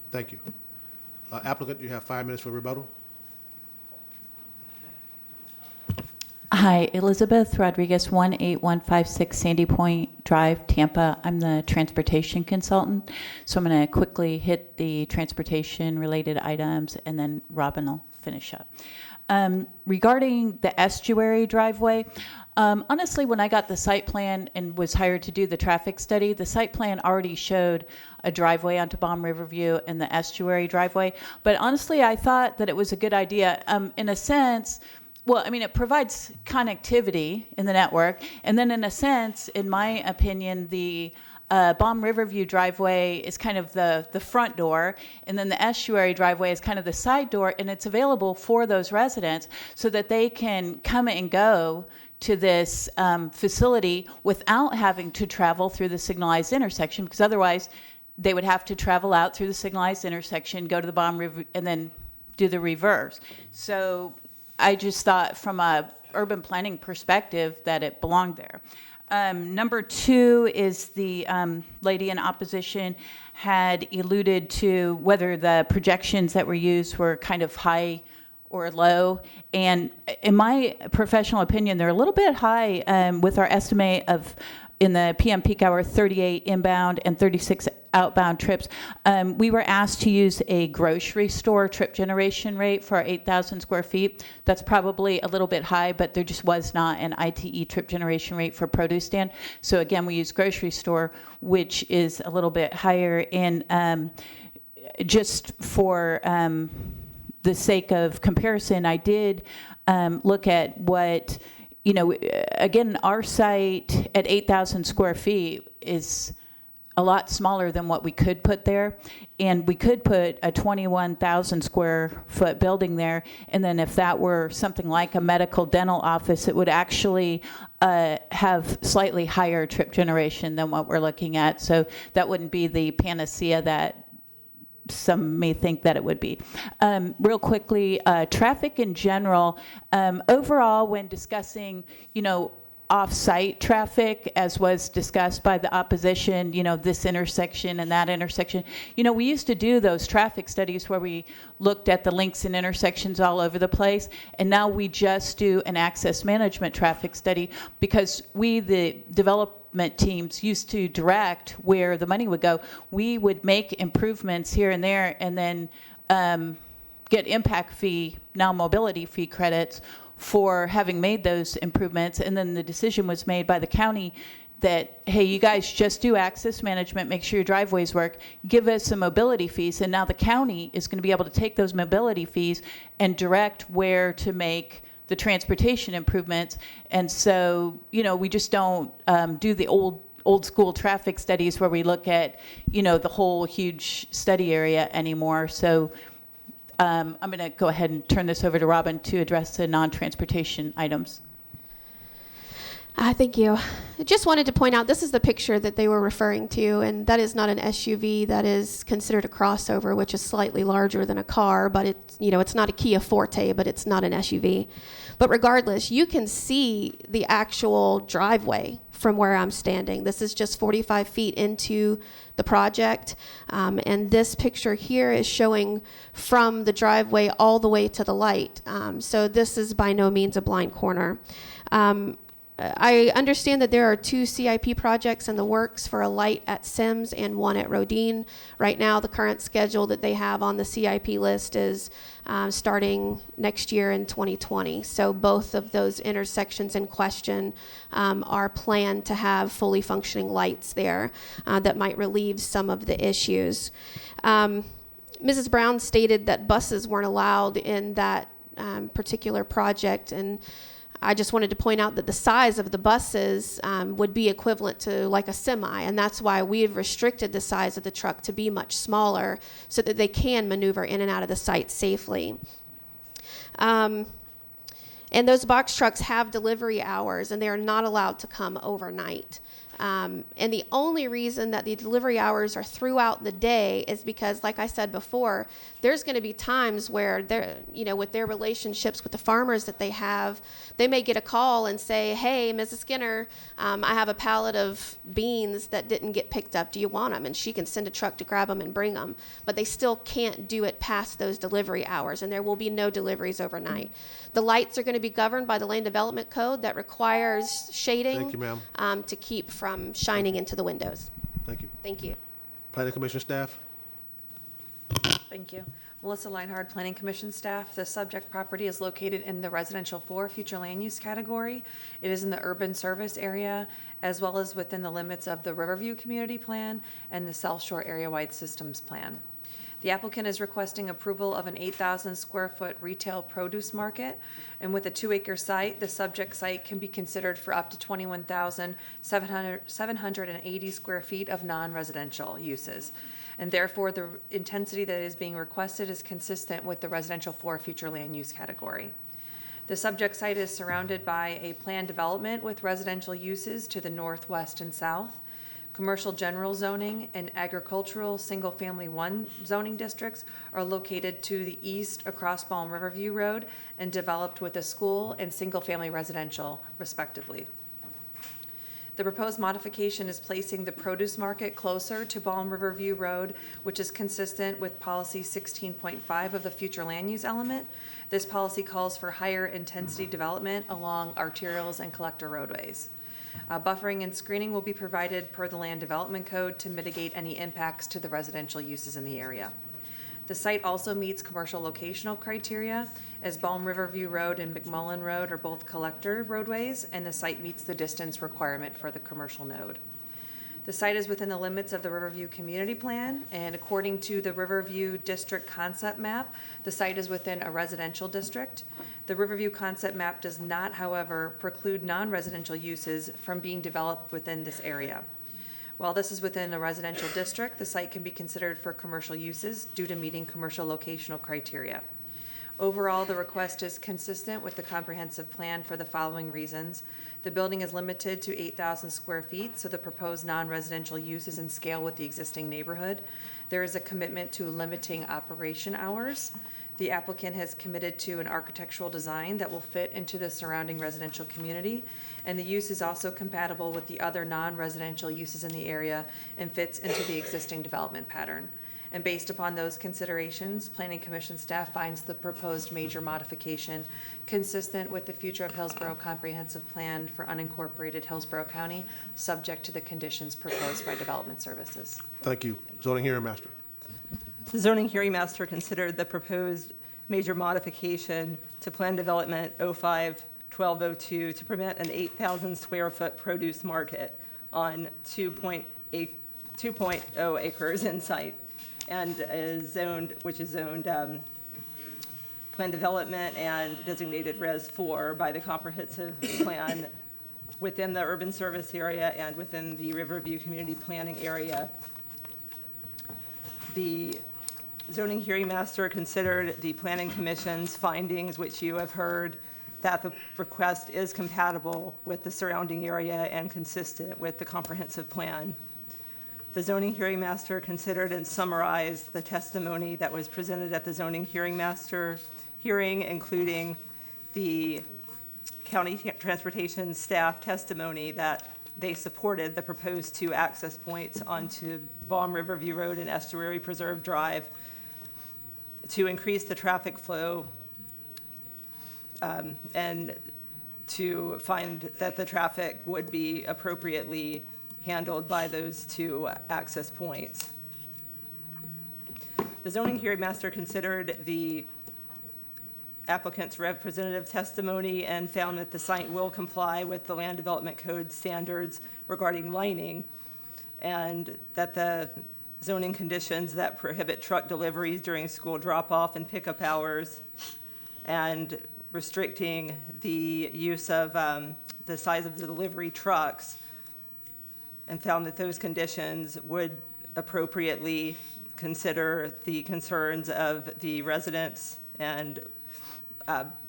Thank you. Applicant, you have 5 minutes for rebuttal. Hi, Elizabeth Rodriguez, 18156 Sandy Point Drive, Tampa. I'm the transportation consultant, so I'm going to quickly hit the transportation-related items, and then Robin will finish up. Regarding the estuary driveway, honestly, when I got the site plan and was hired to do the traffic study, the site plan already showed a driveway onto Balm Riverview and the estuary driveway. But honestly, I thought that it was a good idea. In a sense, well, I mean, it provides connectivity in the network. And then in a sense, in my opinion, the Balm Riverview driveway is kind of the front door, and then the estuary driveway is kind of the side door, and it's available for those residents so that they can come and go to this facility without having to travel through the signalized intersection, because otherwise they would have to travel out through the signalized intersection, go to the Balm River, and then do the reverse. So I just thought from a urban planning perspective that it belonged there. Number 2 is the lady in opposition had alluded to whether the projections that were used were kind of high or low. And in my professional opinion, they're a little bit high with our estimate of, in the PM peak hour, 38 inbound and 36 outbound trips. We were asked to use a grocery store trip generation rate for our 8,000 square feet. That's probably a little bit high, but there just was not an ITE trip generation rate for produce stand. So again, we use grocery store, which is a little bit higher. And just for the sake of comparison, I did look at what, again, our site at 8,000 square feet is a lot smaller than what we could put there. And we could put a 21,000 square foot building there. And then if that were something like a medical dental office, it would actually have slightly higher trip generation than what we're looking at. So that wouldn't be the panacea that some may think that it would be. Real quickly, traffic in general, overall when discussing, off-site traffic, as was discussed by the opposition, this intersection and that intersection. We used to do those traffic studies where we looked at the links and intersections all over the place, and now we just do an access management traffic study because we, the development teams, used to direct where the money would go. We would make improvements here and there and then get impact fee, now mobility fee credits for having made those improvements. And then the decision was made by the county that, hey, you guys just do access management, make sure your driveways work, give us some mobility fees. And now the county is going to be able to take those mobility fees and direct where to make the transportation improvements. And so, we just don't do the old school traffic studies where we look at, the whole huge study area anymore. So I'm going to go ahead and turn this over to Robin to address the non-transportation items. Thank you. I just wanted to point out, this is the picture that they were referring to, and that is not an SUV. That is considered a crossover, which is slightly larger than a car, but it's not a Kia Forte, but it's not an SUV. But regardless, you can see the actual driveway from where I'm standing. This is just 45 feet into the project, and this picture here is showing from the driveway all the way to the light. So this is by no means a blind corner. I understand that there are 2 CIP projects in the works for a light at Sims and one at Rodine. Right now, the current schedule that they have on the CIP list is starting next year in 2020. So both of those intersections in question are planned to have fully functioning lights there that might relieve some of the issues. Mrs. Brown stated that buses weren't allowed in that particular project, and I just wanted to point out that the size of the buses would be equivalent to like a semi, and that's why we have restricted the size of the truck to be much smaller so that they can maneuver in and out of the site safely. And those box trucks have delivery hours, and they are not allowed to come overnight. And the only reason that the delivery hours are throughout the day is because, like I said before, there's going to be times where they're, with their relationships with the farmers that they have, they may get a call and say, hey, Mrs. Skinner, I have a pallet of beans that didn't get picked up. Do you want them? And she can send a truck to grab them and bring them. But they still can't do it past those delivery hours, and there will be no deliveries overnight. The lights are going to be governed by the Land Development Code that requires shading. Thank you, ma'am. To keep from shining into the windows. Thank you. Thank you. Planning Commission staff? Thank you. Melissa Leinhard, Planning Commission staff. The subject property is located in the Residential 4 Future Land Use category. It is in the urban service area, as well as within the limits of the Riverview Community Plan and the South Shore Area-Wide Systems Plan. The applicant is requesting approval of an 8,000 square foot retail produce market, and with a 2-acre site, the subject site can be considered for up to 21,780 square feet of non-residential uses. And therefore, the intensity that is being requested is consistent with the Residential 4 Future Land Use category. The subject site is surrounded by a planned development with residential uses to the northwest and south. Commercial general zoning and agricultural single-family 1 zoning districts are located to the east across Balm Riverview Road and developed with a school and single-family residential, respectively. The proposed modification is placing the produce market closer to Balm Riverview Road, which is consistent with policy 16.5 of the future land use element. This policy calls for higher intensity development along arterials and collector roadways. Buffering and screening will be provided per the Land Development Code to mitigate any impacts to the residential uses in the area. The site also meets commercial locational criteria, as Balm Riverview Road and McMullen Road are both collector roadways, and the site meets the distance requirement for the commercial node. The site is within the limits of the Riverview Community Plan, and according to the Riverview District Concept Map, the site is within a residential district. The Riverview Concept Map does not, however, preclude non-residential uses from being developed within this area. While this is within a residential district, the site can be considered for commercial uses due to meeting commercial locational criteria. Overall, the request is consistent with the comprehensive plan for the following reasons. The building is limited to 8,000 square feet, so the proposed non-residential use is in scale with the existing neighborhood. There is a commitment to limiting operation hours. The applicant has committed to an architectural design that will fit into the surrounding residential community, and the use is also compatible with the other non-residential uses in the area and fits into the existing development pattern. And based upon those considerations, Planning Commission staff finds the proposed major modification consistent with the Future of Hillsborough Comprehensive Plan for unincorporated Hillsborough County, subject to the conditions proposed by Development Services. Thank you. Zoning Hearing Master. The zoning hearing master considered the proposed major modification to Plan Development 05-1202 to permit an 8,000 square foot produce market on 2.0 acres in site, and is zoned, which is zoned Plan Development and designated Res 4 by the comprehensive plan within the urban service area and within the Riverview Community Planning area. The zoning hearing master considered the planning commission's findings, which you have heard, that the request is compatible with the surrounding area and consistent with the comprehensive plan. The zoning hearing master considered and summarized the testimony that was presented at the zoning hearing master hearing, including the county transportation staff testimony that they supported the proposed 2 access points onto Balm Riverview Road and Estuary Preserve Drive to increase the traffic flow and to find that the traffic would be appropriately handled by those 2 access points. The zoning hearing master considered the applicant's representative testimony and found that the site will comply with the Land Development Code standards regarding lining, and that the zoning conditions that prohibit truck deliveries during school drop-off and pickup hours and restricting the use of the size of the delivery trucks, and found that those conditions would appropriately consider the concerns of the residents and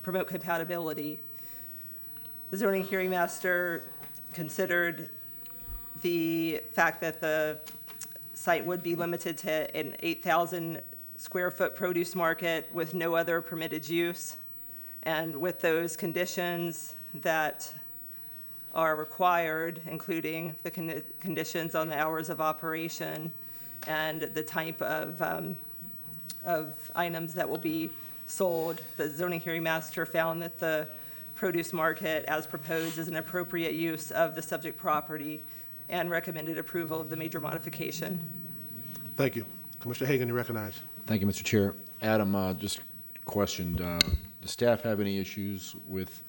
promote compatibility. The zoning hearing master considered the fact that the site would be limited to an 8,000 square foot produce market with no other permitted use, and with those conditions that are required, including the conditions on the hours of operation and the type of items that will be sold. The zoning hearing master found that the produce market as proposed is an appropriate use of the subject property and recommended approval of the major modification. Thank you. Commissioner Hagan, you recognize. Thank you, Mr. Chair. Adam, just questioned, does staff have any issues with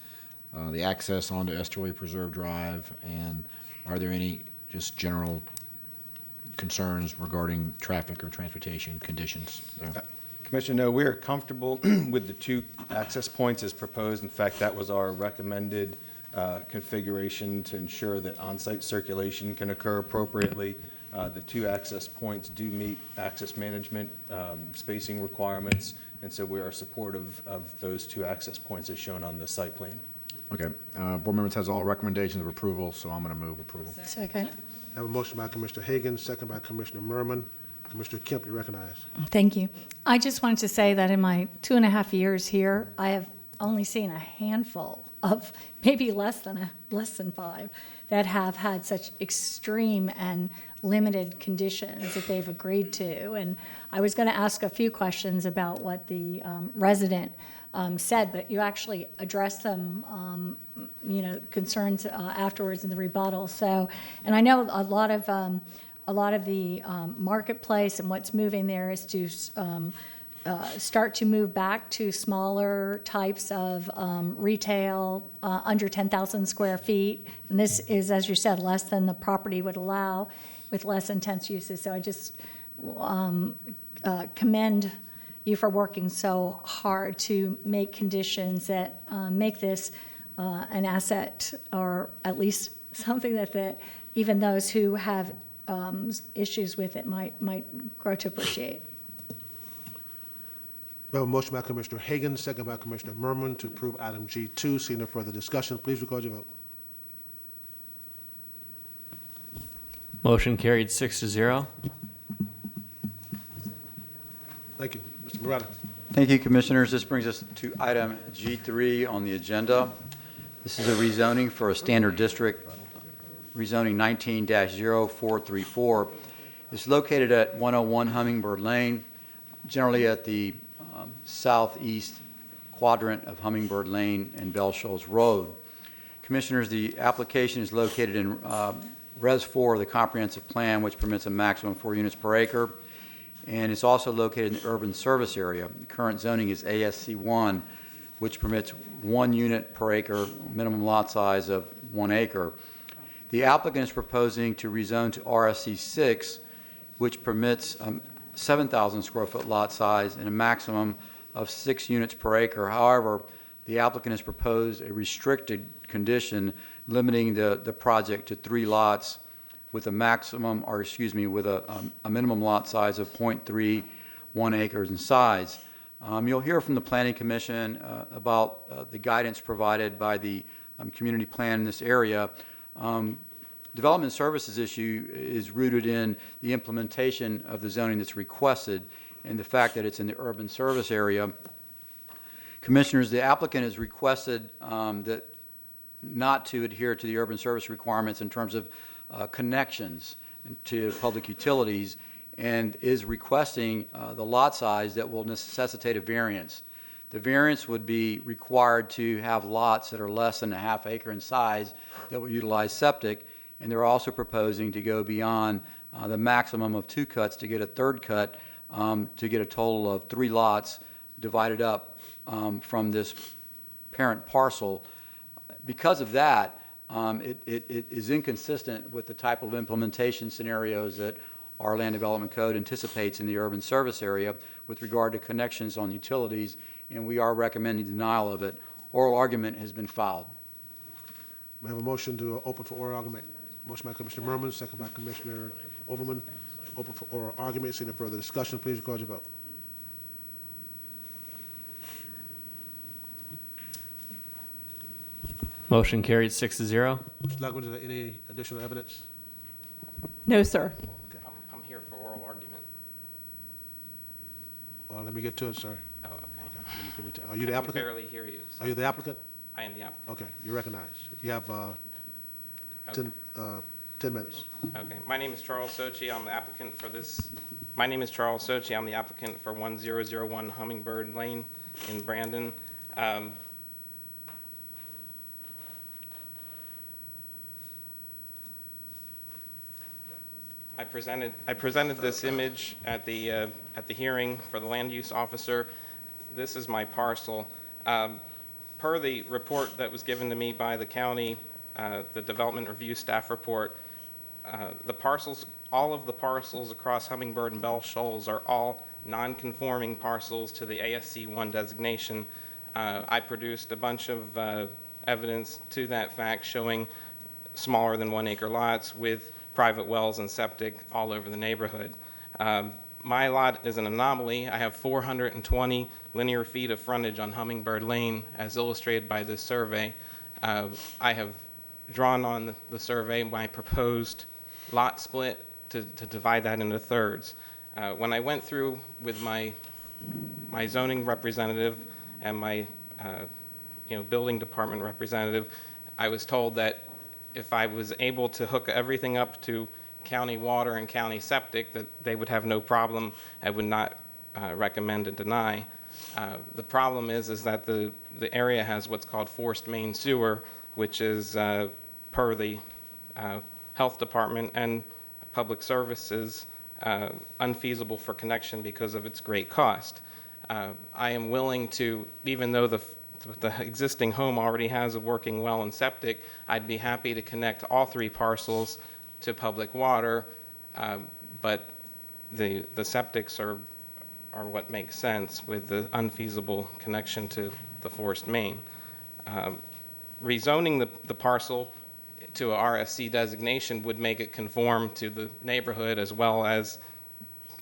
the access onto Estuary Preserve Drive, and are there any just general concerns regarding traffic or transportation conditions there? Commissioner, no, we are comfortable with the 2 access points as proposed. In fact, that was our recommended configuration to ensure that on-site circulation can occur appropriately. The 2 access points do meet access management spacing requirements, and so we are supportive of those 2 access points as shown on the site plan. Okay. Board members has all recommendations of approval, so I'm going to move approval. Second. I have a motion by Commissioner Hagan, second by Commissioner Merman. Commissioner Kemp, you recognize. Thank you. I just wanted to say that in my 2.5 years here, I have only seen a handful of maybe less than 5 that have had such extreme and limited conditions that they've agreed to. And I was going to ask a few questions about what the resident said, but you actually addressed them, concerns afterwards in the rebuttal. So, and I know a lot of the marketplace and what's moving there is to start to move back to smaller types of retail under 10,000 square feet. And this is, as you said, less than the property would allow with less intense uses. So I just commend you for working so hard to make conditions that make this an asset, or at least something that even those who have issues with it might grow to appreciate. We have a motion by Commissioner Hagan, second by Commissioner Merman to approve item G2. Seeing no further discussion, please record your vote. Motion carried 6-0. Thank you. Mr. Moretta. Thank you, Commissioners. This brings us to item G3 on the agenda. This is a rezoning for a standard district, rezoning 19-0434. It's located at 101 Hummingbird Lane, generally at the southeast quadrant of Hummingbird Lane and Bell Shoals Road. Commissioners, the application is located in Res 4 of the comprehensive plan, which permits a maximum of 4 units per acre, and it's also located in the urban service area. The current zoning is ASC 1, which permits 1 unit per acre, minimum lot size of 1 acre. The applicant is proposing to rezone to RSC 6, which permits 7,000 square foot lot size and a maximum of 6 units per acre. However, the applicant has proposed a restricted condition limiting the project to 3 lots with a maximum, or excuse me, with a minimum lot size of 0.31 acres in size. You'll hear from the Planning Commission about the guidance provided by the community plan in this area. Development services issue is rooted in the implementation of the zoning that's requested and the fact that it's in the urban service area. Commissioners, the applicant has requested that not to adhere to the urban service requirements in terms of connections to public utilities, and is requesting the lot size that will necessitate a variance. The variance would be required to have lots that are less than a half acre in size that will utilize septic, and they're also proposing to go beyond the maximum of 2 cuts to get a 3rd cut to get a total of 3 lots divided up from this parent parcel. Because of that, it is inconsistent with the type of implementation scenarios that our land development code anticipates in the urban service area with regard to connections on utilities, and we are recommending denial of it. Oral argument has been filed. May I have a motion to open for oral argument? Motion by Commissioner Merman, second by Commissioner Overman. Open for oral argument. Seeing no further discussion, please record your vote. Motion carried 6-0. Mr. Lugman, is there any additional evidence? No, sir. I'm here for oral argument. Well, let me get to it, sir. Oh, okay. Let me give it to, are you the applicant? I can barely hear you. So Are you the applicant? I am the applicant. Okay, you're recognized. You have 10 minutes. Okay. My name is Charles Sochi. I'm the applicant for this. My name is Charles Sochi. I'm the applicant for 1001 Hummingbird Lane in Brandon. I presented this image at the hearing for the land use officer. This is my parcel. Per the report that was given to me by the county, the development review staff report, all of the parcels across Hummingbird and Bell Shoals are all non-conforming parcels to the ASC 1 designation. I produced a bunch of evidence to that fact showing smaller than 1 acre lots with private wells and septic all over the neighborhood. My lot is an anomaly. I have 420 linear feet of frontage on Hummingbird Lane, as illustrated by this survey. I have drawn on the survey my proposed lot split to divide that into thirds. When I went through with my zoning representative and my building department representative, I was told that if I was able to hook everything up to county water and county septic, that they would have no problem. I would not recommend and deny. The problem is that the area has what's called forced main sewer, which is per the health department and public services unfeasible for connection because of its great cost. I am willing to, even though the existing home already has a working well and septic, I'd be happy to connect all 3 parcels to public water, but the septics are what makes sense with the unfeasible connection to the forced main. Rezoning the parcel to a RSC designation would make it conform to the neighborhood, as well as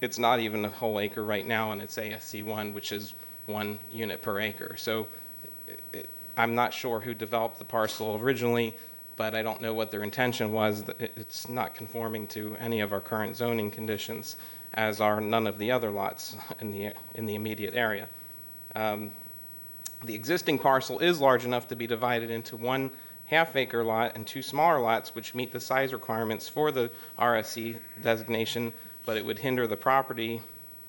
it's not even a whole acre right now, and it's ASC1, which is 1 unit per acre. So I'm not sure who developed the parcel originally, but I don't know what their intention was. It's not conforming to any of our current zoning conditions, as are none of the other lots in the immediate area. The existing parcel is large enough to be divided into 1 half-acre lot and 2 smaller lots, which meet the size requirements for the RSC designation, but it would hinder the property,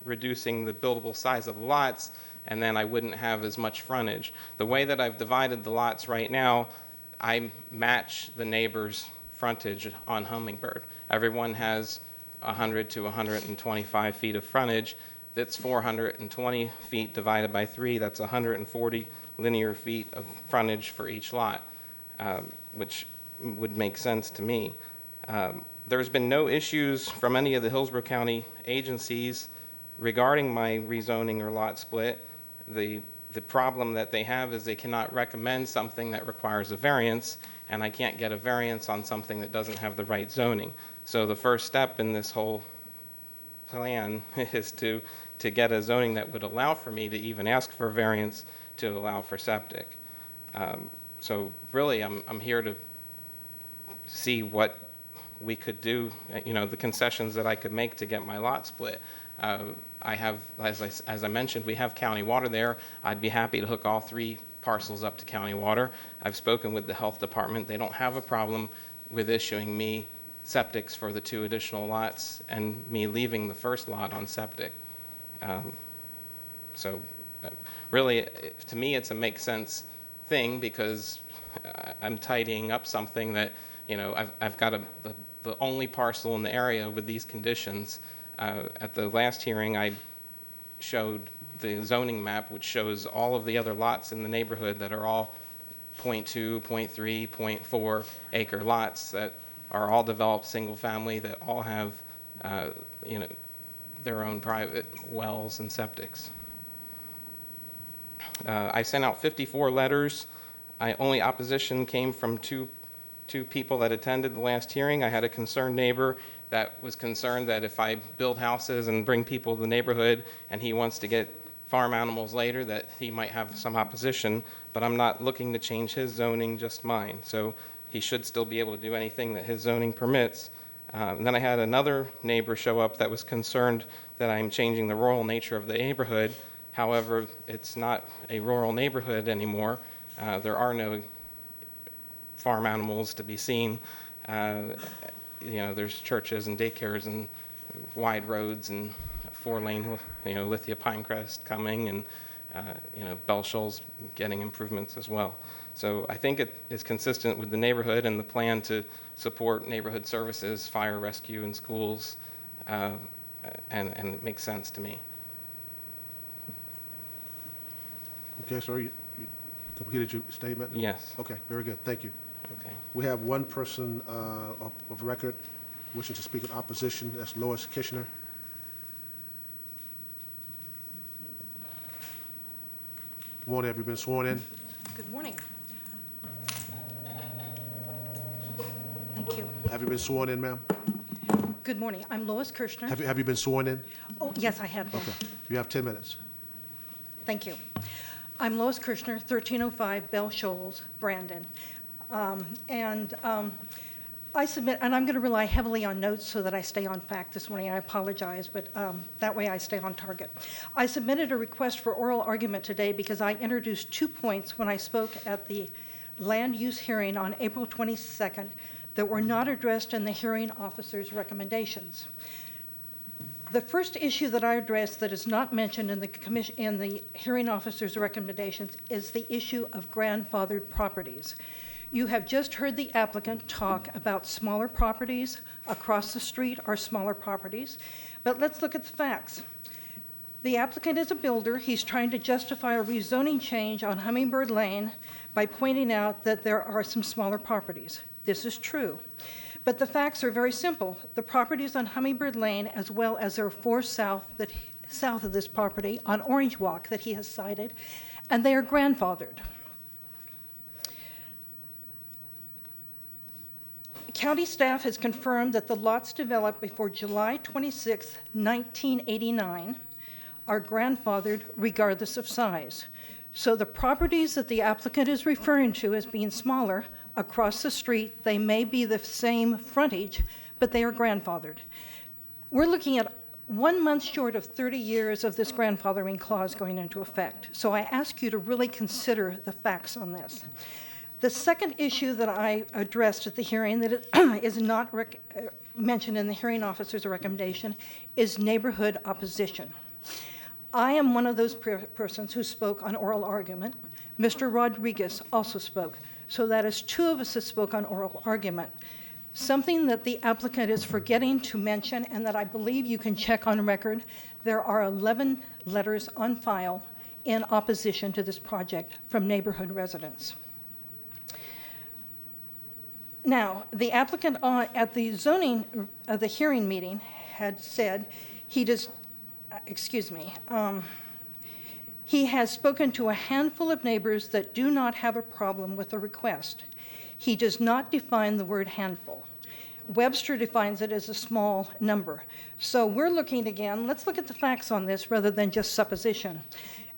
reducing the buildable size of the lots, and then I wouldn't have as much frontage. The way that I've divided the lots right now, I match the neighbor's frontage on Hummingbird. Everyone has 100 to 125 feet of frontage. That's 420 feet divided by 3. That's 140 linear feet of frontage for each lot, which would make sense to me. There's been no issues from any of the Hillsborough County agencies regarding my rezoning or lot split. The problem that they have is they cannot recommend something that requires a variance, and I can't get a variance on something that doesn't have the right zoning. So the first step in this whole plan is to get a zoning that would allow for me to even ask for a variance to allow for septic. So really, I'm here to see what we could do, the concessions that I could make to get my lot split. I have, as I mentioned, we have county water there. I'd be happy to hook all 3 parcels up to county water. I've spoken with the health department. They don't have a problem with issuing me septics for the 2 additional lots and me leaving the first lot on septic. So really, to me, it's a make sense thing, because I'm tidying up something that, I've got the only parcel in the area with these conditions. At the last hearing, I showed the zoning map, which shows all of the other lots in the neighborhood that are all 0.2, 0.3, 0.4 acre lots that are all developed single family, that all have, their own private wells and septics. I sent out 54 letters. Only opposition came from two people that attended the last hearing. I had a concerned neighbor that was concerned that if I build houses and bring people to the neighborhood and he wants to get farm animals later, that he might have some opposition, but I'm not looking to change his zoning, just mine. So he should still be able to do anything that his zoning permits. And then I had another neighbor show up that was concerned that I'm changing the rural nature of the neighborhood. However, it's not a rural neighborhood anymore. There are no farm animals to be seen. There's churches and daycares and wide roads and 4-lane, Lithia Pinecrest coming, and Bell Shoals getting improvements as well. So I think it is consistent with the neighborhood and the plan to support neighborhood services, fire rescue, and schools, and it makes sense to me. Okay, sir, you completed your statement? Yes. Okay, very good, thank you. Okay. We have one person of record wishing to speak in opposition. That's Lois Kishner. Good morning. Have you been sworn in? Good morning. Thank you. Have you been sworn in, ma'am? Good morning. I'm Lois Kirshner. Have you been sworn in? Oh, yes, I have been. Okay. You have 10 minutes. Thank you. I'm Lois Kirshner, 1305 Bell Shoals, Brandon. I submit, and I'm going to rely heavily on notes so that I stay on fact this morning. I apologize, but that way I stay on target. I submitted a request for oral argument today because I introduced 2 points when I spoke at the land use hearing on April 22nd that were not addressed in the hearing officer's recommendations. The first issue that I addressed that is not mentioned in the hearing officer's recommendations is the issue of grandfathered properties. You have just heard the applicant talk about smaller properties. Across the street are smaller properties. But let's look at the facts. The applicant is a builder. He's trying to justify a rezoning change on Hummingbird Lane by pointing out that there are some smaller properties. This is true. But the facts are very simple. The properties on Hummingbird Lane, as well as there are 4 south of this property on Orange Walk that he has cited, and they are grandfathered. County staff has confirmed that the lots developed before July 26, 1989 are grandfathered regardless of size. So the properties that the applicant is referring to as being smaller across the street, they may be the same frontage, but they are grandfathered. We're looking at 1 month short of 30 years of this grandfathering clause going into effect. So I ask you to really consider the facts on this. The second issue that I addressed at the hearing that is not mentioned in the hearing officer's recommendation is neighborhood opposition. I am one of those persons who spoke on oral argument. Mr. Rodriguez also spoke. So that is 2 of us that spoke on oral argument. Something that the applicant is forgetting to mention and that I believe you can check on record, there are 11 letters on file in opposition to this project from neighborhood residents. Now, the applicant at the the hearing meeting had said he has spoken to a handful of neighbors that do not have a problem with the request. He does not define the word handful. Webster defines it as a small number. So we're looking again, let's look at the facts on this rather than just supposition.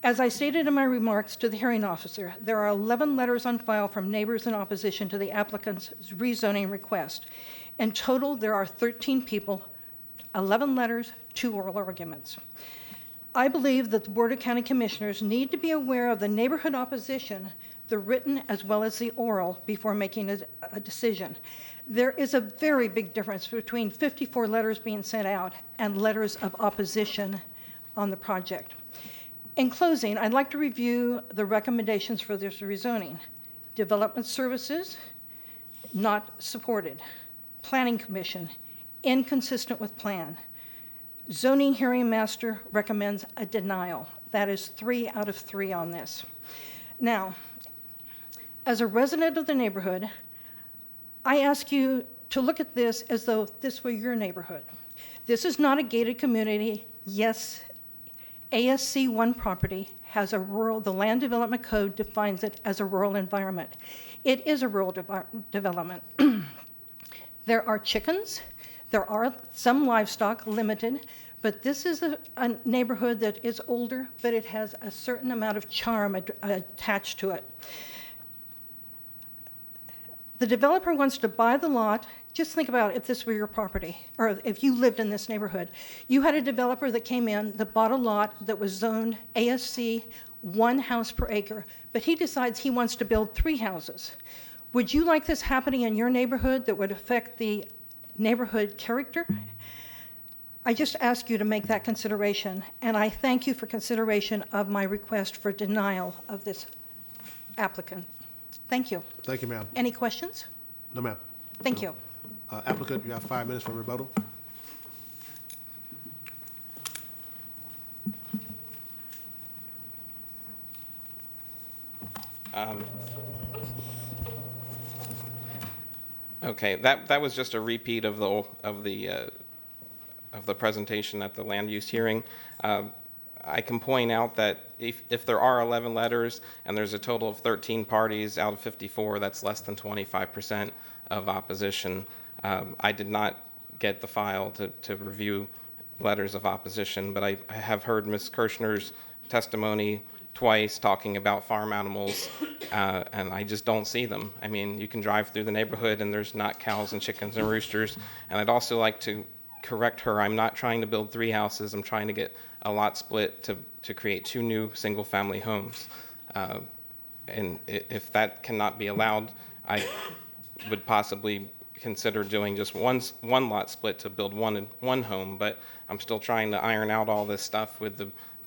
As I stated in my remarks to the hearing officer, there are 11 letters on file from neighbors in opposition to the applicant's rezoning request. In total, there are 13 people, 11 letters, 2 oral arguments. I believe that the Board of County Commissioners need to be aware of the neighborhood opposition, the written as well as the oral, before making a decision. There is a very big difference between 54 letters being sent out and letters of opposition on the project. In closing, I'd like to review the recommendations for this rezoning. Development services, not supported. Planning Commission, inconsistent with plan. Zoning hearing master recommends a denial. That is 3 out of 3 on this. Now, as a resident of the neighborhood, I ask you to look at this as though this were your neighborhood. This is not a gated community. Yes, ASC 1 property has a rural, the Land Development Code defines it as a rural environment. It is a rural development. There are chickens, there are some livestock, limited, but this is a neighborhood that is older, but it has a certain amount of charm attached to it. The developer wants to buy the lot. Just think about if this were your property, or if you lived in this neighborhood. You had a developer that came in that bought a lot that was zoned ASC 1 house per acre, but he decides he wants to build 3 houses. Would you like this happening in your neighborhood that would affect the neighborhood character? I just ask you to make that consideration, and I thank you for consideration of my request for denial of this applicant. Thank you. Thank you, ma'am. Any questions? No, ma'am. Thank you. Applicant, you have 5 minutes for rebuttal. Okay, that was just a repeat of the presentation at the land use hearing. I can point out that if there are 11 letters and there's a total of 13 parties out of 54, that's less than 25% of opposition. I did not get the file to review letters of opposition, but I have heard Ms. Kirshner's testimony twice talking about farm animals, and I just don't see them. I mean, you can drive through the neighborhood and there's not cows and chickens and roosters. And I'd also like to correct her. I'm not trying to build 3 houses. I'm trying to get a lot split to create 2 new single-family homes. And if that cannot be allowed, I would possibly consider doing just one lot split to build one home. But I'm still trying to iron out all this stuff with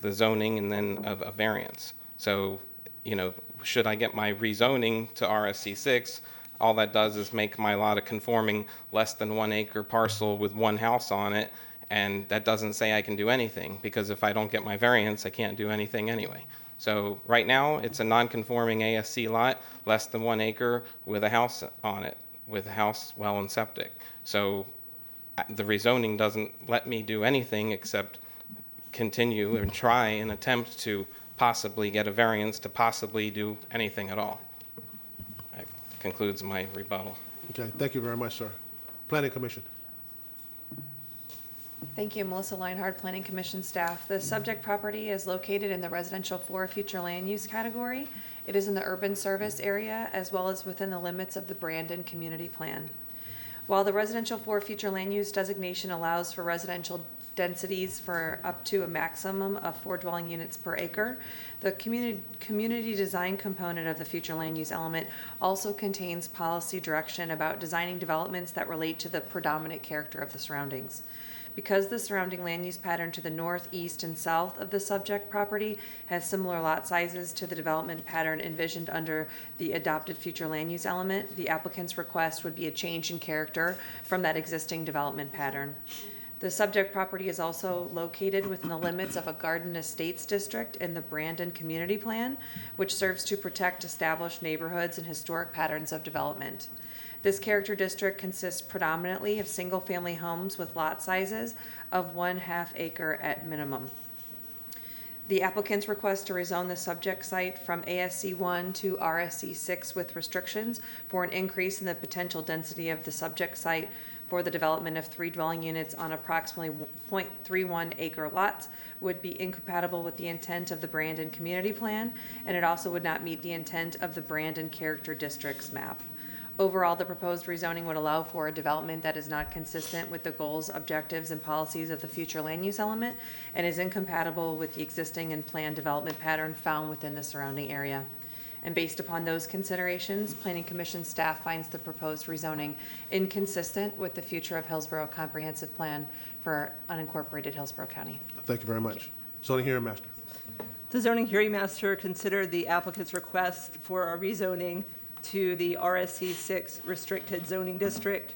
the zoning and then a variance. So, you know, should I get my rezoning to RSC6, all that does is make my lot a conforming less than 1 acre parcel with 1 house on it, and that doesn't say I can do anything, because if I don't get my variance, I can't do anything anyway. So right now, it's a non-conforming ASC lot, less than 1 acre with a house on it, with a house, well, and septic. So the rezoning doesn't let me do anything except continue and try and attempt to possibly get a variance to possibly do anything at all. That concludes my rebuttal. Okay, thank you very much, sir. Planning Commission. Thank you, Melissa Leinhardt, Planning Commission staff. The subject property is located in the residential 4 future land use category. It is in the urban service area as well as within the limits of the Brandon Community Plan. While the residential 4 future land use designation allows for residential densities for up to a maximum of 4 dwelling units per acre, the community design component of the future land use element also contains policy direction about designing developments that relate to the predominant character of the surroundings. Because the surrounding land use pattern to the north, east, and south of the subject property has similar lot sizes to the development pattern envisioned under the adopted future land use element, the applicant's request would be a change in character from that existing development pattern. The subject property is also located within the limits of a garden estates district in the Brandon Community Plan, which serves to protect established neighborhoods and historic patterns of development. This character district consists predominantly of single-family homes with lot sizes of 1/2 acre at minimum. The applicant's request to rezone the subject site from ASC 1 to RSC 6 with restrictions for an increase in the potential density of the subject site for the development of 3 dwelling units on approximately 0.31 acre lots would be incompatible with the intent of the Brandon Community Plan, and it also would not meet the intent of the Brandon Character Districts map. Overall, the proposed rezoning would allow for a development that is not consistent with the goals, objectives, and policies of the future land use element and is incompatible with the existing and planned development pattern found within the surrounding area. And based upon those considerations, Planning Commission staff finds the proposed rezoning inconsistent with the future of Hillsborough Comprehensive Plan for unincorporated Hillsborough County. Thank you very much. Zoning Hearing Master. The zoning hearing master considered the applicant's request for a rezoning to the RSC 6 restricted zoning district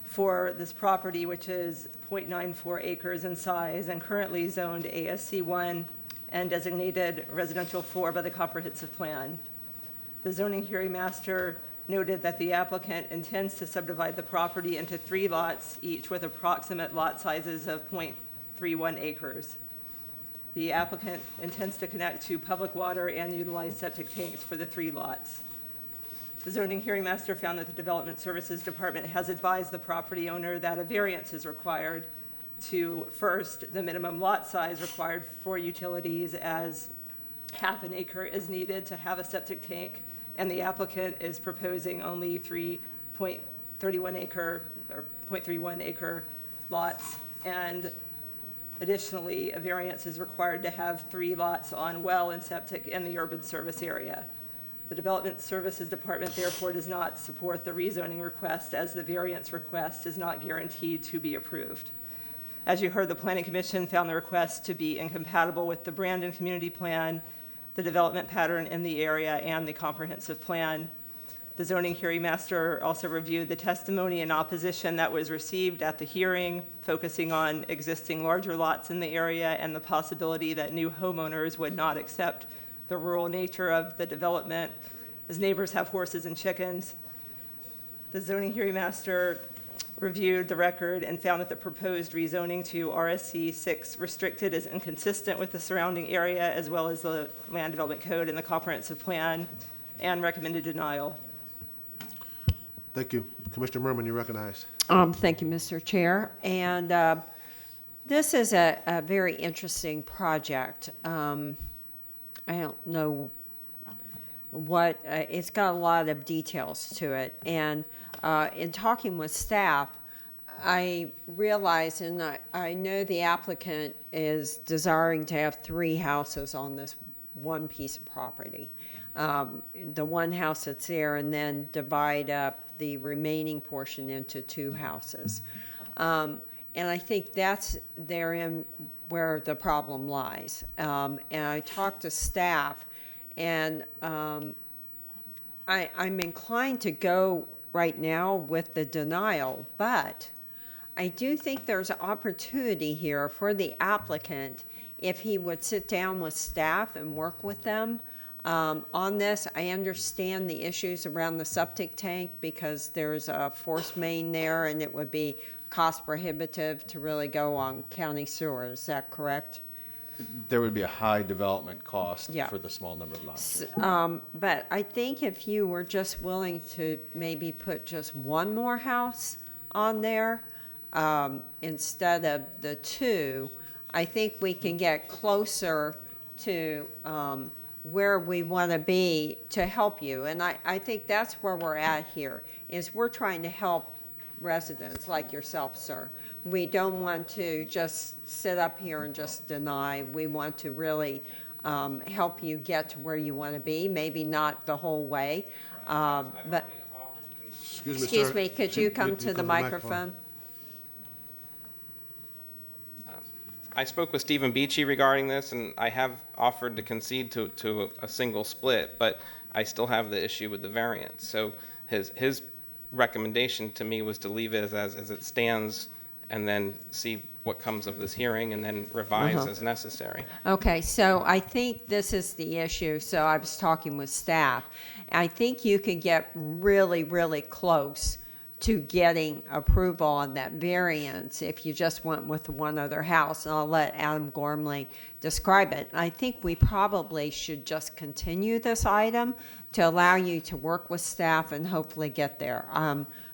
for this property, which is 0.94 acres in size and currently zoned ASC 1 and designated residential 4 by the comprehensive plan. The zoning hearing master noted that the applicant intends to subdivide the property into 3 lots, each with approximate lot sizes of 0.31 acres. The applicant intends to connect to public water and utilize septic tanks for the 3 lots. The zoning hearing master found that the Development Services Department has advised the property owner that a variance is required to, first, the minimum lot size required for utilities, as 1/2 acre is needed to have a septic tank, and the applicant is proposing only 3.31 acre or 0.31 acre lots. And additionally, a variance is required to have 3 lots on well and septic in the urban service area. The Development Services Department therefore does not support the rezoning request, as the variance request is not guaranteed to be approved. As you heard, the Planning Commission found the request to be incompatible with the Brandon Community Plan, the development pattern in the area, and the comprehensive plan. The zoning hearing master also reviewed the testimony in opposition that was received at the hearing, focusing on existing larger lots in the area and the possibility that new homeowners would not accept the rural nature of the development, as neighbors have horses and chickens. The zoning hearing master reviewed the record and found that the proposed rezoning to RSC 6 restricted is inconsistent with the surrounding area, as well as the land development code and the comprehensive plan, and recommended denial. Thank you. Commissioner Merman, you recognized. Thank you, Mr. Chair. And this is a very interesting project. I don't know what, it's got a lot of details to it. And in talking with staff, I realize, and I know the applicant is desiring to have 3 houses on this one piece of property. The one house that's there, and then divide up the remaining portion into 2 houses. And I think that's therein where the problem lies. And I talked to staff, and I'm inclined to go right now with the denial, but I do think there's an opportunity here for the applicant if he would sit down with staff and work with them on this. I understand the issues around the septic tank because there's a forced main there, and it would be cost prohibitive to really go on county sewer. Is that correct? There would be a high development cost Yeah. for the small number of lots. But I think if you were just willing to maybe put just one more house on there instead of the 2, I think we can get closer to where we want to be to help you. And I think that's where we're at here, is we're trying to help residents like yourself, sir. We don't want to just sit up here and just deny. We want to really help you get to where you want to be, maybe not the whole way. But excuse me, could you come to the microphone? I spoke with Stephen Beachy regarding this, and I have offered to concede to a single split, but I still have the issue with the variance. So his recommendation to me was to leave it as it stands and then see what comes of this hearing and then revise as necessary. Okay, so I think this is the issue. So I was talking with staff. I think you could get really, really close to getting approval on that variance if you just went with one other house. And I'll let Adam Gormley describe it. I think we probably should just continue this item to allow you to work with staff and hopefully get there.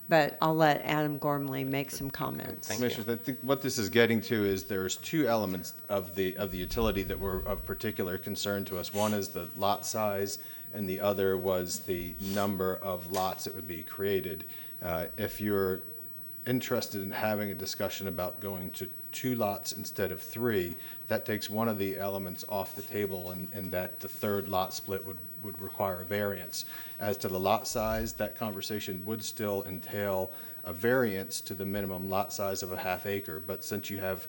But I'll let Adam Gormley make some comments. Commissioners, I think what this is getting to is there's 2 elements of the utility that were of particular concern to us. One is the lot size, and the other was the number of lots that would be created. If you're interested in having a discussion about going to 2 lots instead of 3, that takes one of the elements off the table, and that the 3rd lot split would require a variance. As to the lot size, that conversation would still entail a variance to the minimum lot size of a ½ acre, but since you have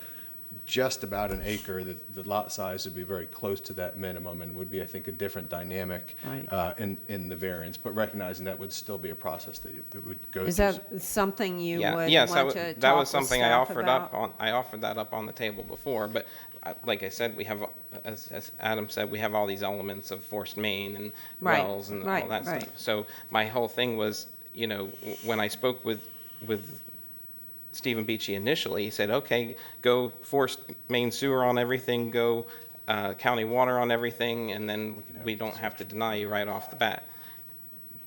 just about an acre, the lot size would be very close to that minimum and would be, I think, a different dynamic in the variance, but recognizing that would still be a process that it would go through. Is that something you would Yes, want to talk that was with something I staff offered about? up on. I offered that up on the table before, but like I said, we have, as Adam said, we have all these elements of forced main and wells and all that stuff. So my whole thing was, you know, when I spoke with Stephen Beachy initially, he said, okay, go forced main sewer on everything, go county water on everything, and then we don't have to deny you right off the bat.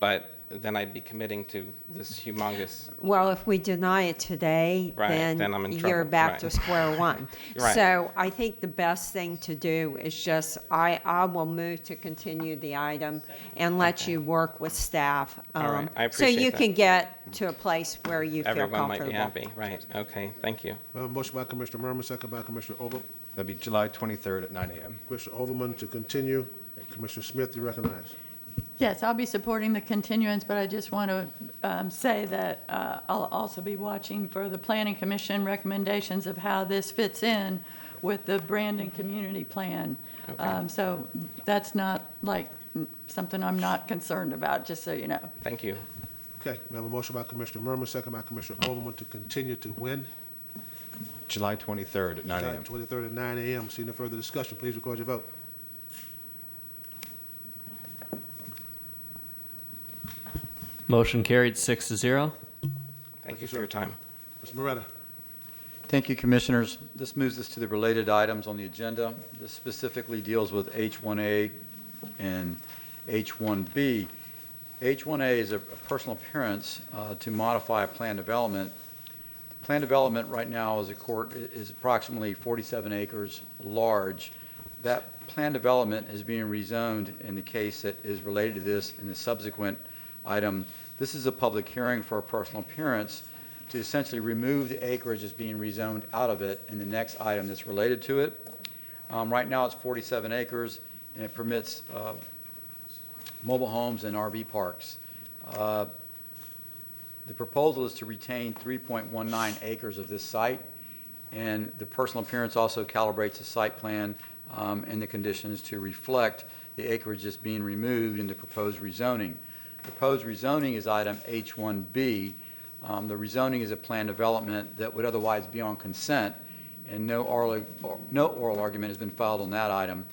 But then I'd be committing to this humongous. Well, if we deny it today, then I'm in you're trouble. back to square one. Right. So I think the best thing to do is just, I will move to continue the item and let you work with staff. All right, I So appreciate you that. can get to a place where you feel Everyone comfortable. might be happy, right? Okay, thank you. We have a motion by Commissioner Merman, second by Commissioner Overman. That'd be July 23rd at 9 a.m. Commissioner Overman to continue. Commissioner Smith, you recognize. Yes, I'll be supporting the continuance, but I just want to say that I'll also be watching for the Planning Commission recommendations of how this fits in with the Brandon Community Plan. So that's not like something I'm not concerned about, just so you know. Thank you. Okay, we have a motion by Commissioner Merman, second by Commissioner Overman to continue to when? July 23rd at 9 a.m. 23rd at 9 a.m. See no further discussion. Please record your vote. Motion carried 6-0. Thank you for your time. Mr. Moretta. Thank you, Commissioners. This moves us to the related items on the agenda. This specifically deals with H1A and H1B. H1A is a personal appearance to modify a plan development. Plan development right now is approximately 47 acres large. That plan development is being rezoned in the case that is related to this in the subsequent item. This is a public hearing for a personal appearance to essentially remove the acreage that's being rezoned out of it in the next item that's related to it. Right now it's 47 acres and it permits mobile homes and RV parks. The proposal is to retain 3.19 acres of this site, and the personal appearance also calibrates the site plan and the conditions to reflect the acreage that's being removed in the proposed rezoning. Proposed rezoning is item H1B. The rezoning is a plan development that would otherwise be on consent, and no oral argument has been filed on that item.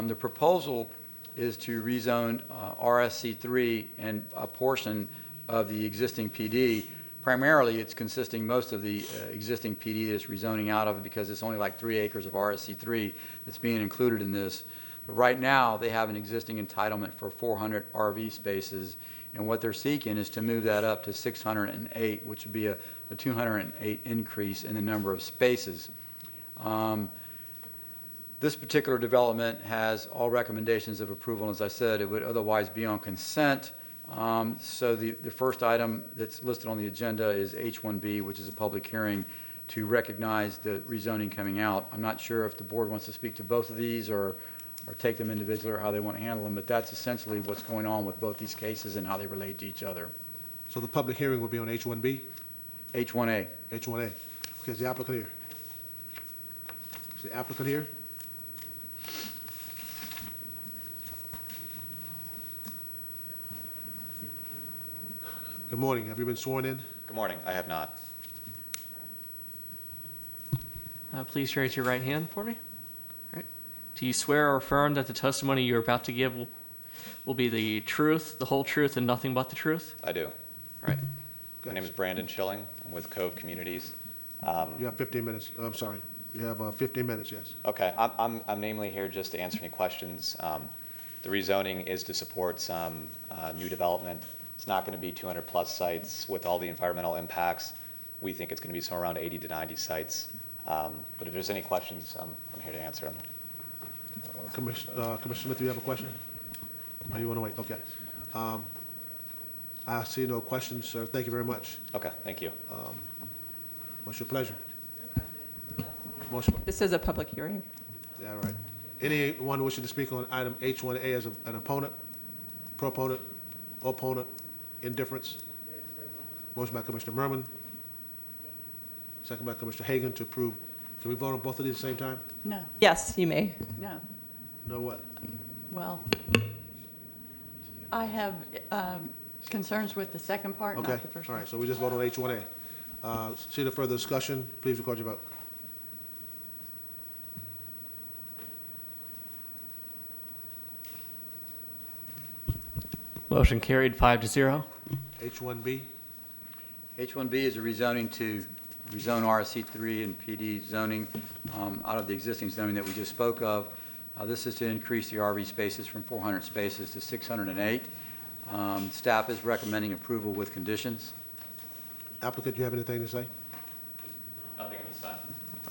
The proposal is to rezone RSC3 and a portion of the existing PD. Primarily, it's consisting most of the existing PD that's rezoning out of it because it's only like 3 acres of RSC3 that's being included in this. But right now, they have an existing entitlement for 400 RV spaces, and what they're seeking is to move that up to 608, which would be a 208 increase in the number of spaces. This particular development has all recommendations of approval, and as I said, it would otherwise be on consent. So the first item that's listed on the agenda is H1B, which is a public hearing to recognize the rezoning coming out. I'm not sure if the board wants to speak to both of these or take them individually or how they want to handle them, but that's essentially what's going on with both these cases and how they relate to each other. So the public hearing will be on H1B? H1A. H1A. Okay, is the applicant here? Is the applicant here? Good morning. Have you been sworn in? Good morning. I have not. Please raise your right hand for me. All right. Do you swear or affirm that the testimony you're about to give will be the truth, the whole truth, and nothing but the truth? I do. All right. My name is Brandon Schilling. I'm with Cove Communities. You have 15 minutes. I'm sorry. You have 15 minutes, yes. Okay. I'm namely here just to answer any questions. The rezoning is to support some new development. It's not going to be 200 plus sites with all the environmental impacts. We think it's going to be somewhere around 80 to 90 sites. But if there's any questions, I'm here to answer them. Commissioner Smith, do you have a question? Or you want to wait? Okay. I see no questions, sir. Thank you very much. Okay, thank you. What's your pleasure? This is a public hearing. Yeah, right. Anyone wishing to speak on item H1A as an opponent, proponent, opponent, indifference? Motion by Commissioner Merman. Second by Commissioner Hagan to approve. Can we vote on both of these at the same time? No. Yes, you may. No. No what? Well, I have concerns with the second part, Okay. not the first All part. right, so we just vote on H1A. See the further discussion. Please record your vote. Motion carried 5-0. H1B. H1B is a rezoning to rezone RSC3 and PD zoning out of the existing zoning that we just spoke of. This is to increase the RV spaces from 400 spaces to 608. Staff is recommending approval with conditions. Applicant, do you have anything to say? Nothing at this time.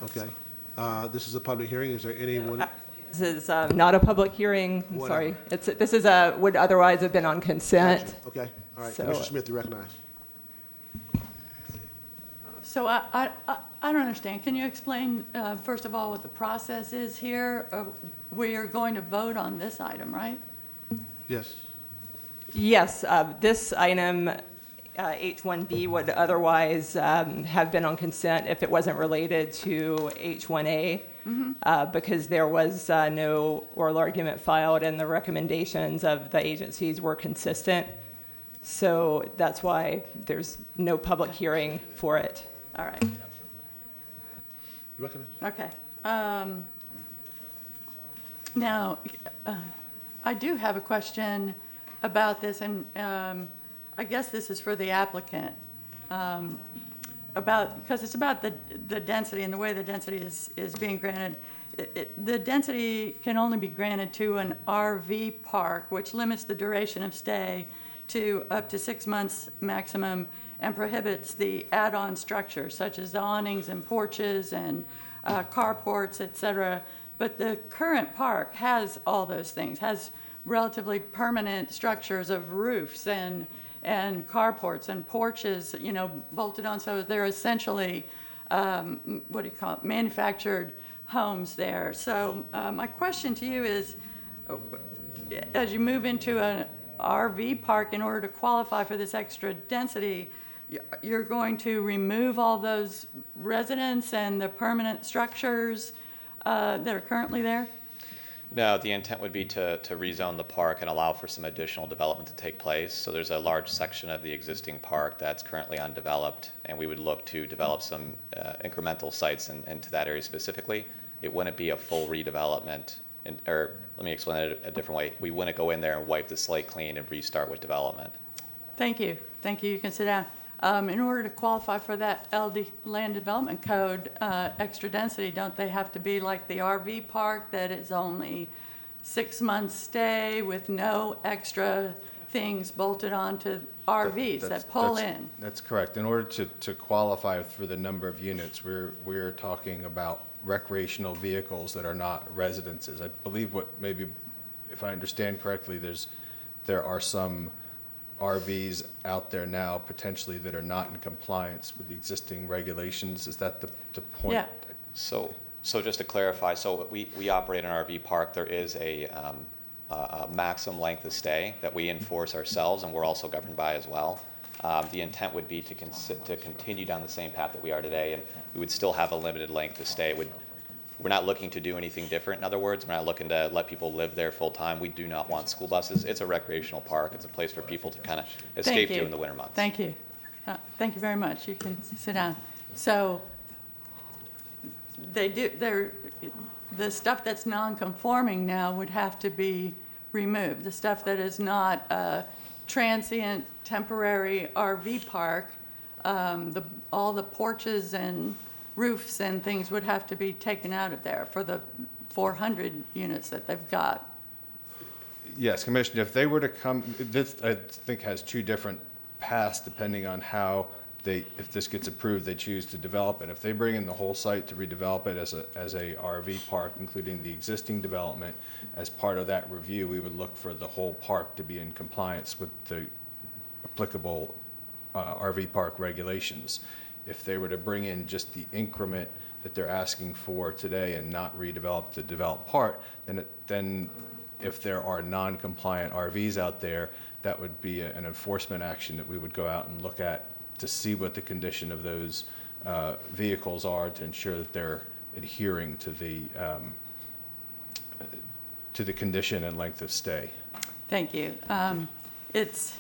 Okay. This is a public hearing. Is there anyone? This is not a public hearing. I'm sorry. This is would otherwise have been on consent. Gotcha. Okay. All right. So- Commissioner Smith, you recognize. So I don't understand. Can you explain, first of all, what the process is here? We are going to vote on this item, right? Yes. Yes, this item, H1B, would otherwise have been on consent if it wasn't related to H1A, because there was no oral argument filed and the recommendations of the agencies were consistent. So that's why there's no public hearing for it. All right. You recognize? Okay. Now, I do have a question about this, and I guess this is for the applicant, because it's about the density and the way the density is being granted. The density can only be granted to an RV park, which limits the duration of stay to up to 6 months maximum and prohibits the add-on structures such as the awnings and porches and carports, et cetera, But the current park has all those things, has relatively permanent structures of roofs and carports and porches, you know, bolted on. So they're essentially, what do you call it, manufactured homes there. So my question to you is, as you move into an RV park, in order to qualify for this extra density, you're going to remove all those residents and the permanent structures that are currently there? No, the intent would be to rezone the park and allow for some additional development to take place. So there's a large section of the existing park that's currently undeveloped, and we would look to develop some incremental sites into that area specifically. It wouldn't be a full redevelopment, or let me explain it a different way. We wouldn't go in there and wipe the slate clean and restart with development. Thank you. Thank you. You can sit down. In order to qualify for that LD Land Development Code extra density, don't they have to be like the RV park that is only 6 months stay with no extra things bolted onto RVs that pull in? That's correct. In order to qualify for the number of units, we're talking about recreational vehicles that are not residences. I believe maybe, if I understand correctly, there are some RVs out there now potentially that are not in compliance with the existing regulations. Is that the point? Yeah. So just to clarify, so we operate an RV park. There is a maximum length of stay that we enforce ourselves, and we're also governed by as well. The intent would be to continue down the same path that we are today, and we would still have a limited length of stay. We're not looking to do anything different. In other words, we're not looking to let people live there full time. We do not want school buses. It's a recreational park. It's a place for people to kind of escape to in the winter months. Thank you. Thank you very much. You can sit down. So the stuff that's non-conforming now would have to be removed. The stuff that is not a transient, temporary RV park, all the porches and roofs and things would have to be taken out of there for the 400 units that they've got. Yes, Commissioner, if they were to come, this I think has two different paths depending on how if this gets approved, they choose to develop it. If they bring in the whole site to redevelop it as a RV park, including the existing development, as part of that review, we would look for the whole park to be in compliance with the applicable RV park regulations. If they were to bring in just the increment that they're asking for today and not redevelop the developed part, then if there are non-compliant RVs out there, that would be an enforcement action that we would go out and look at to see what the condition of those vehicles are to ensure that they're adhering to the condition and length of stay. Thank you. This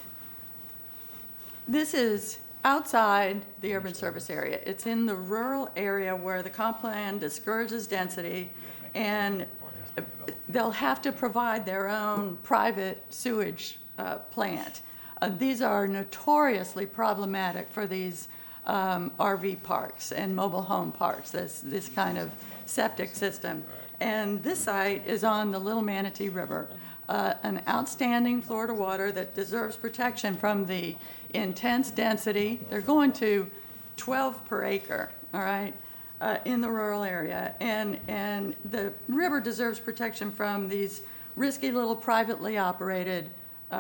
is outside the urban service area. It's in the rural area where the comp plan discourages density, and they'll have to provide their own private sewage plant. These are notoriously problematic for these RV parks and mobile home parks, this kind of septic system. And this site is on the Little Manatee River, an outstanding Florida water that deserves protection from the intense density. They're going to 12 per acre, all right, in the rural area. And the river deserves protection from these risky little privately operated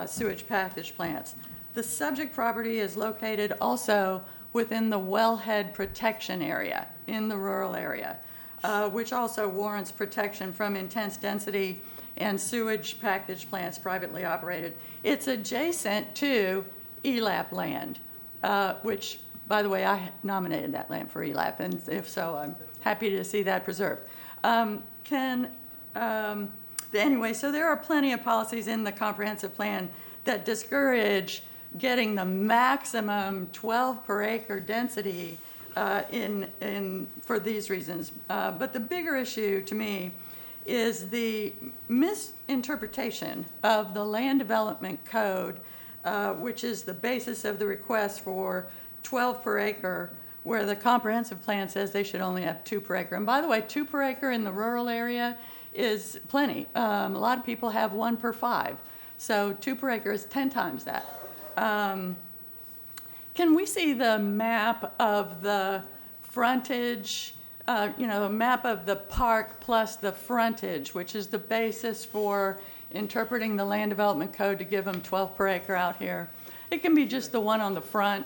sewage package plants. The subject property is located also within the wellhead protection area in the rural area, which also warrants protection from intense density and sewage package plants privately operated. It's adjacent to ELAP land, which, by the way, I nominated that land for ELAP, and if so, I'm happy to see that preserved. Anyway, so there are plenty of policies in the comprehensive plan that discourage getting the maximum 12 per acre density for these reasons. But the bigger issue to me is the misinterpretation of the Land Development Code, which is the basis of the request for 12 per acre, where the comprehensive plan says they should only have 2 per acre. And by the way, 2 per acre in the rural area is plenty. A lot of people have 1 per 5. So 2 per acre is 10 times that. Can we see the map of the frontage a map of the park plus the frontage, which is the basis for interpreting the land development code to give them 12 per acre out here. It can be just the one on the front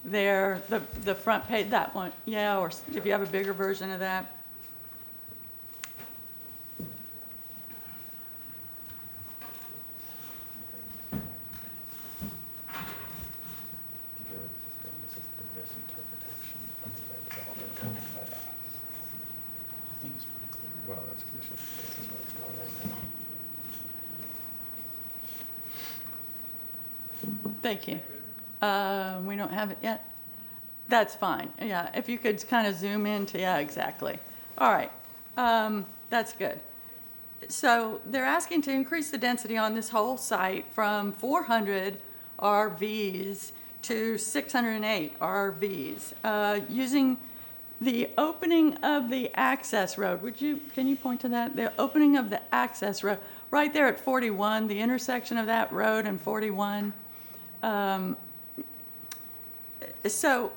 there, the front page, that one, yeah, or if you have a bigger version of that. Thank you. We don't have it yet? That's fine. Yeah, if you could kind of zoom into, yeah, exactly. All right, that's good. So they're asking to increase the density on this whole site from 400 RVs to 608 RVs, using the opening of the access road. Can you point to that? The opening of the access road, right there at 41, the intersection of that road and 41. So,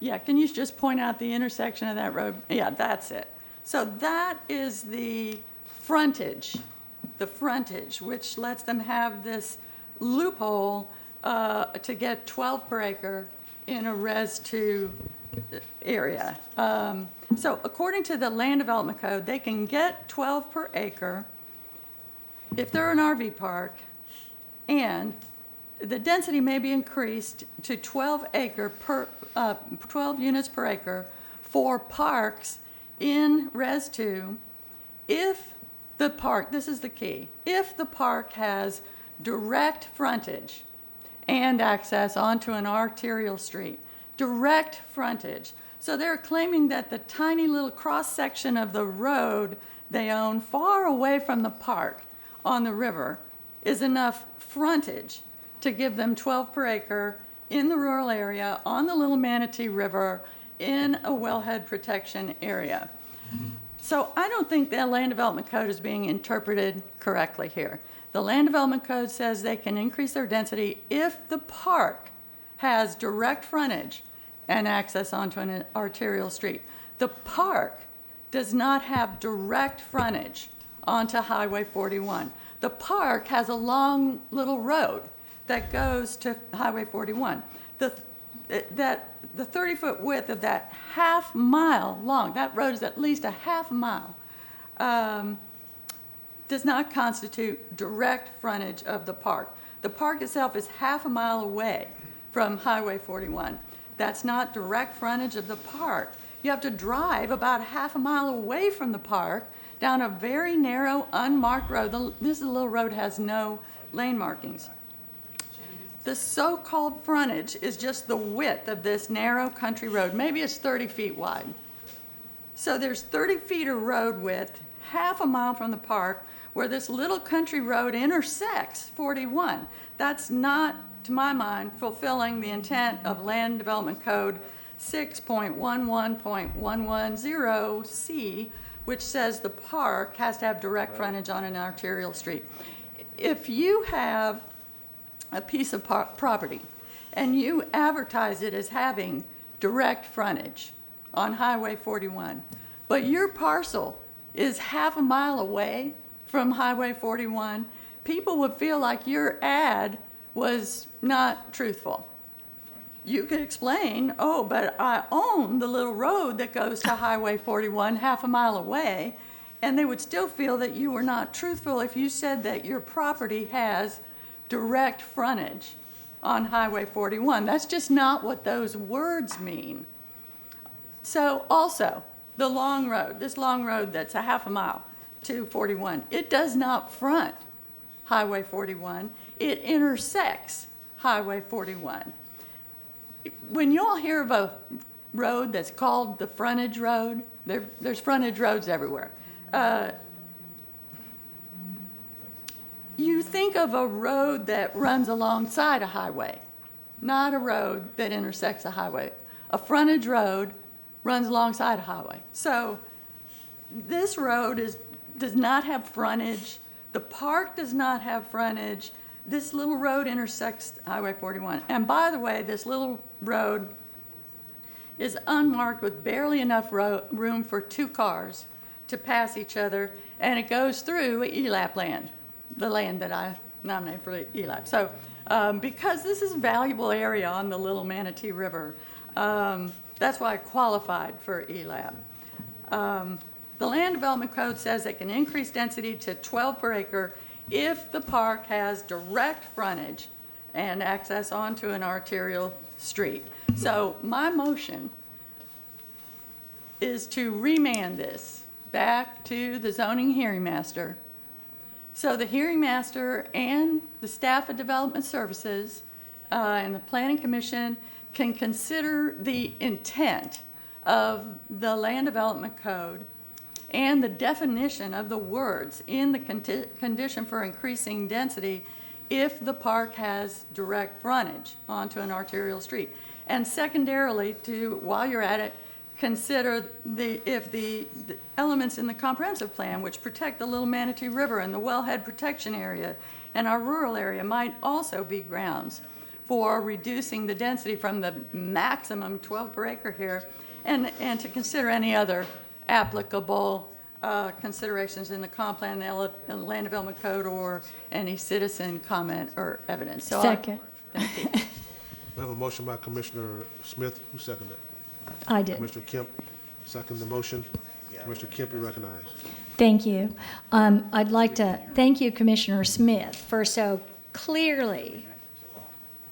yeah, can you just point out the intersection of that road? Yeah, that's it. So that is the frontage, which lets them have this loophole to get 12 per acre in a Res 2 area. So according to the Land Development Code, they can get 12 per acre if they're an RV park, and the density may be increased to 12 units per acre for parks in Res 2 if the park, this is the key, if the park has direct frontage and access onto an arterial street. Direct frontage. So they're claiming that the tiny little cross-section of the road they own far away from the park on the river is enough frontage to give them 12 per acre in the rural area on the Little Manatee River in a wellhead protection area. So I don't think the Land Development Code is being interpreted correctly here. The Land Development Code says they can increase their density if the park has direct frontage and access onto an arterial street. The park does not have direct frontage onto Highway 41. The park has a long little road that goes to Highway 41. The 30-foot width of that half mile long, that road is at least a half mile, does not constitute direct frontage of the park. The park itself is half a mile away from Highway 41. That's not direct frontage of the park. You have to drive about half a mile away from the park down a very narrow, unmarked road. This little road has no lane markings. The so-called frontage is just the width of this narrow country road. Maybe it's 30 feet wide. So there's 30 feet of road width, half a mile from the park, where this little country road intersects 41. That's not, to my mind, fulfilling the intent of Land Development Code 6.11.110C, which says the park has to have direct frontage on an arterial street. If you have a piece of property and you advertise it as having direct frontage on Highway 41, but your parcel is half a mile away from Highway 41, people would feel like your ad was not truthful. You could explain, oh, but I own the little road that goes to Highway 41 half a mile away, and they would still feel that you were not truthful if you said that your property has direct frontage on Highway 41. That's just not what those words mean. So also, the long road, this long road that's a half a mile to 41, it does not front Highway 41. It intersects Highway 41. When you all hear of a road that's called the frontage road, there's frontage roads everywhere. You think of a road that runs alongside a highway, not a road that intersects a highway. A frontage road runs alongside a highway. So this road does not have frontage. The park does not have frontage. This little road intersects Highway 41. And by the way, this little road is unmarked with barely enough room for 2 cars to pass each other, and it goes through ELAP land, the land that I nominated for ELAP. So because this is a valuable area on the Little Manatee River, that's why I qualified for ELAP. The Land Development Code says it can increase density to 12 per acre if the park has direct frontage and access onto an arterial street. So my motion is to remand this back to the zoning hearing master. So the hearing master and the staff of development services and the planning commission can consider the intent of the land development code and the definition of the words in the condition for increasing density if the park has direct frontage onto an arterial street. And secondarily, while you're at it, consider if the elements in the comprehensive plan which protect the Little Manatee River and the wellhead protection area and our rural area might also be grounds for reducing the density from the maximum 12 per acre here, and to consider any other applicable considerations in the comp plan, the land development code, or any citizen comment or evidence. So Second. Thank you. We have a motion by Commissioner Smith. Who seconded it? I did. Commissioner Kemp, second the motion. Commissioner Kemp, you recognized. Thank you. I'd like to thank you, Commissioner Smith, for so clearly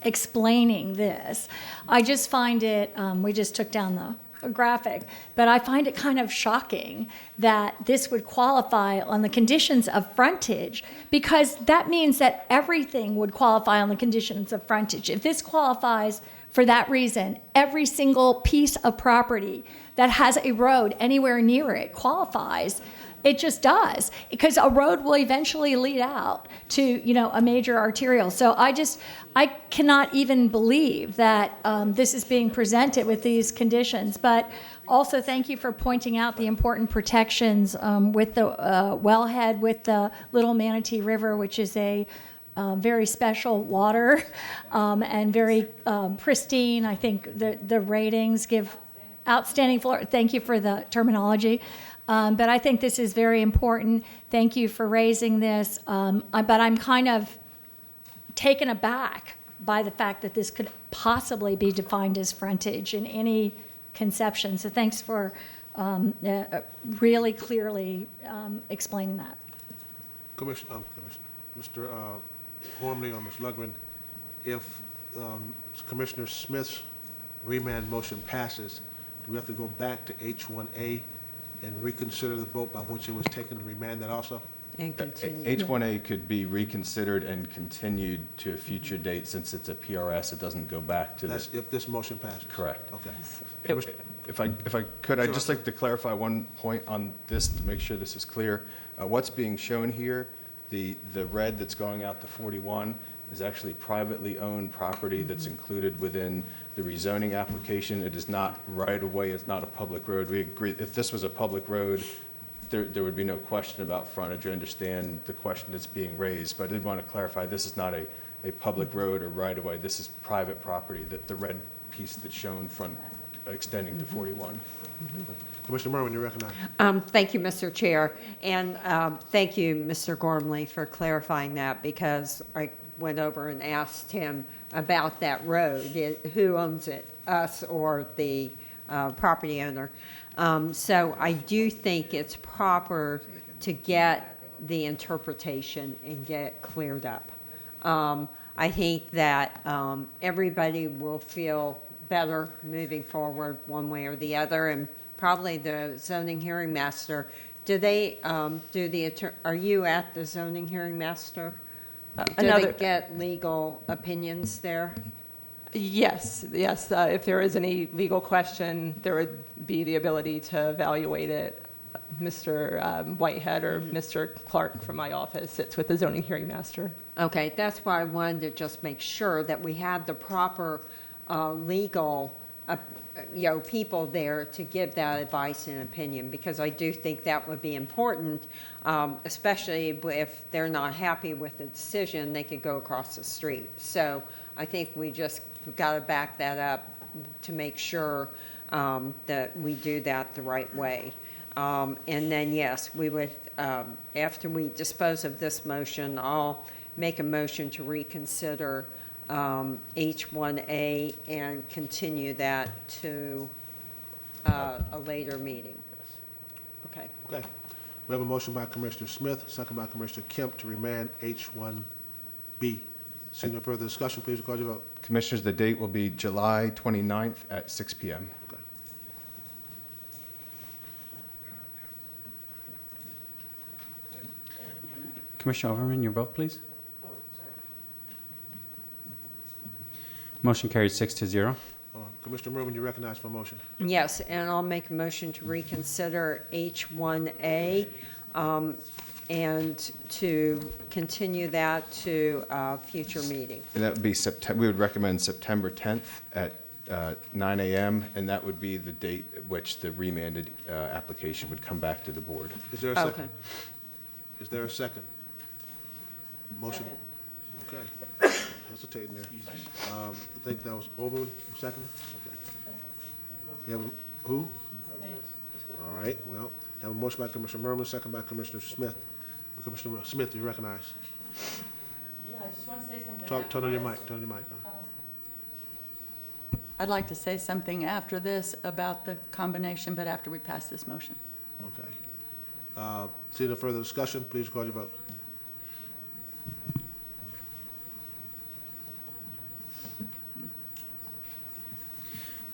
explaining this. I just find it, we just took down the graphic, but I find it kind of shocking that this would qualify on the conditions of frontage, because that means that everything would qualify on the conditions of frontage. If this qualifies for that reason, every single piece of property that has a road anywhere near it qualifies. It just does, because a road will eventually lead out to, a major arterial. So I cannot even believe that this is being presented with these conditions. But also, thank you for pointing out the important protections with the wellhead, with the Little Manatee River, which is a very special water and very pristine. I think the ratings give outstanding floor. Thank you for the terminology. But I think this is very important. Thank you for raising this. But I'm kind of taken aback by the fact that this could possibly be defined as frontage in any conception. So thanks for really clearly explaining that. Commissioner, Mr. Gormley or Ms. Lugren, if Commissioner Smith's remand motion passes, do we have to go back to H1A and reconsider the vote by which it was taken to remand that also? And continue. H1A could be reconsidered and continued to a future date. Since it's a PRS, it doesn't go back to That's if this motion passes? Correct. Okay. If I could, I'd just like to clarify one point on this to make sure this is clear. What's being shown here, the red that's going out to 41 is actually privately owned property that's included within the rezoning application. It is not right of way, it's not a public road. We agree, if this was a public road, there would be no question about frontage. I understand the question that's being raised, but I did want to clarify, this is not a public road or right of way. This is private property, that the red piece that's shown from extending to 41. Commissioner Merwin, you recognize. Thank you, Mr. Chair, and thank you, Mr. Gormley, for clarifying that, because I went over and asked him about that road. Who owns it, us or the property owner? So I do think it's proper to get the interpretation and get it cleared up. I think that everybody will feel better moving forward one way or the other, and probably the zoning hearing master. Do they are you at the zoning hearing master? Do they get legal opinions there? Yes. If there is any legal question, there would be the ability to evaluate it. Mr. Whitehead or Mr. Clark from my office sits with the zoning hearing master. Okay, that's why I wanted to just make sure that we had the proper legal people there to give that advice and opinion, because I do think that would be important, especially if they're not happy with the decision, they could go across the street. So I think we just got to back that up to make sure that we do that the right way. And then, yes, we would, after we dispose of this motion, I'll make a motion to reconsider H1A and continue that to a later meeting. Okay. Okay. We have a motion by Commissioner Smith, second by Commissioner Kemp to remand H1B. Seeing no further discussion, please record your vote. Commissioners, the date will be July 29th at 6 p.m. Okay. Commissioner Overman, your vote, please. Motion carried 6-0. Commissioner Merwin, you recognize for a motion. Yes, and I'll make a motion to reconsider H1A and to continue that to a future meeting. And that would be we would recommend September 10th at 9 a.m., and that would be the date at which the remanded application would come back to the board. Is there a second? Okay. Is there a second? Motion? Okay. Hesitating there. I think that was Overman, second? Okay. You have who? All right, well, have a motion by Commissioner Merwin, second by Commissioner Smith. Commissioner Smith, you recognize. Yeah, I just want to say something. Turn on your mic, turn on your mic. I'd like to say something after this about the combination, but after we pass this motion. Okay. Seeing no further discussion, please record your vote.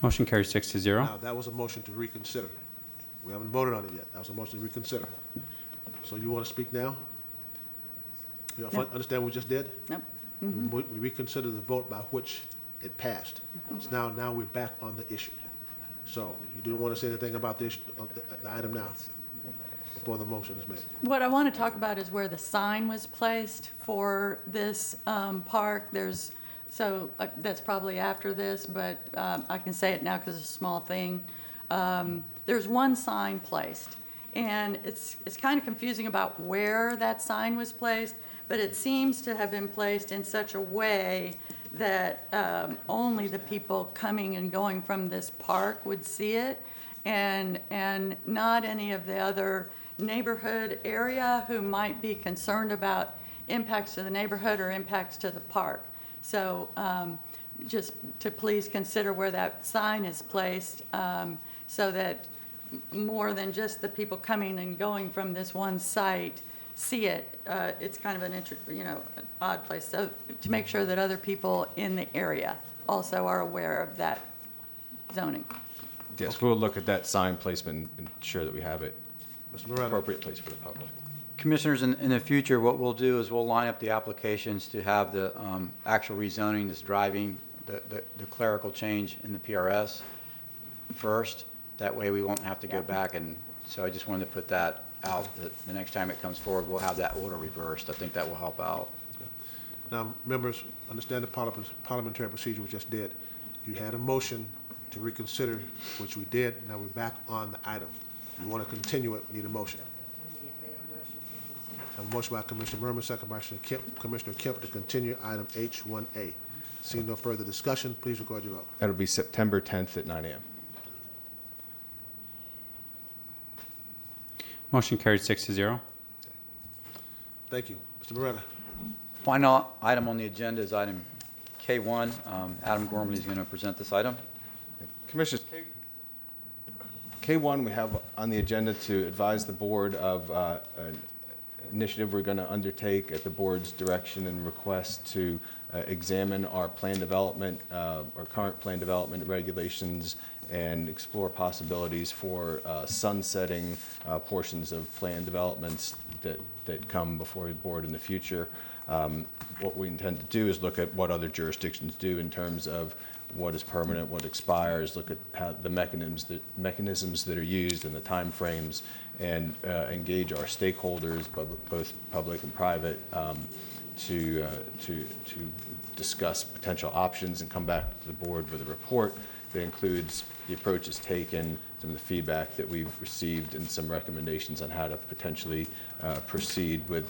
Motion carried 6-0. Now, that was a motion to reconsider. We haven't voted on it yet. That was a motion to reconsider. So you want to speak now? You No. understand what we just did? Nope. We reconsidered the vote by which it passed. So now we're back on the issue. So you do want to say anything about this, the item now, before the motion is made? What I want to talk about is where the sign was placed for this park. That's probably after this, but I can say it now because it's a small thing. There's one sign placed, and it's kind of confusing about where that sign was placed, but it seems to have been placed in such a way that only the people coming and going from this park would see it, and not any of the other neighborhood area who might be concerned about impacts to the neighborhood or impacts to the park. So just to please consider where that sign is placed so that more than just the people coming and going from this one site see it. It's kind of an odd place. So to make sure that other people in the area also are aware of that zoning. Yes, we'll look at that sign placement and ensure that we have it appropriate place for the public. Commissioners, in the future, what we'll do is we'll line up the applications to have the actual rezoning that's driving the clerical change in the PRS first. That way we won't have to go back, and so I just wanted to put that out, that the next time it comes forward, we'll have that order reversed. I think that will help out. Now, members, understand the parliamentary procedure we just did. You had a motion to reconsider, which we did. Now we're back on the item. You want to continue it, we need a motion. I have a motion by Commissioner Merwin, second by Commissioner Kemp to continue item H1A. Seeing no further discussion, please record your vote. That'll be September 10th at 9 a.m. Motion carried 6-0. Thank you. Mr. Moretta. Final item on the agenda is item K1. Adam Gormley is going to present this item. Commissioners, K1 we have on the agenda to advise the board of an initiative we're going to undertake at the board's direction and request to examine our plan development, our current plan development regulations, and explore possibilities for sunsetting portions of plan developments that come before the board in the future. What we intend to do is look at what other jurisdictions do in terms of what is permanent, what expires, look at how the mechanisms that are used and the timeframes, and engage our stakeholders, both public and private, to discuss potential options and come back to the board with a report that includes the approaches taken, some of the feedback that we've received, and some recommendations on how to potentially proceed with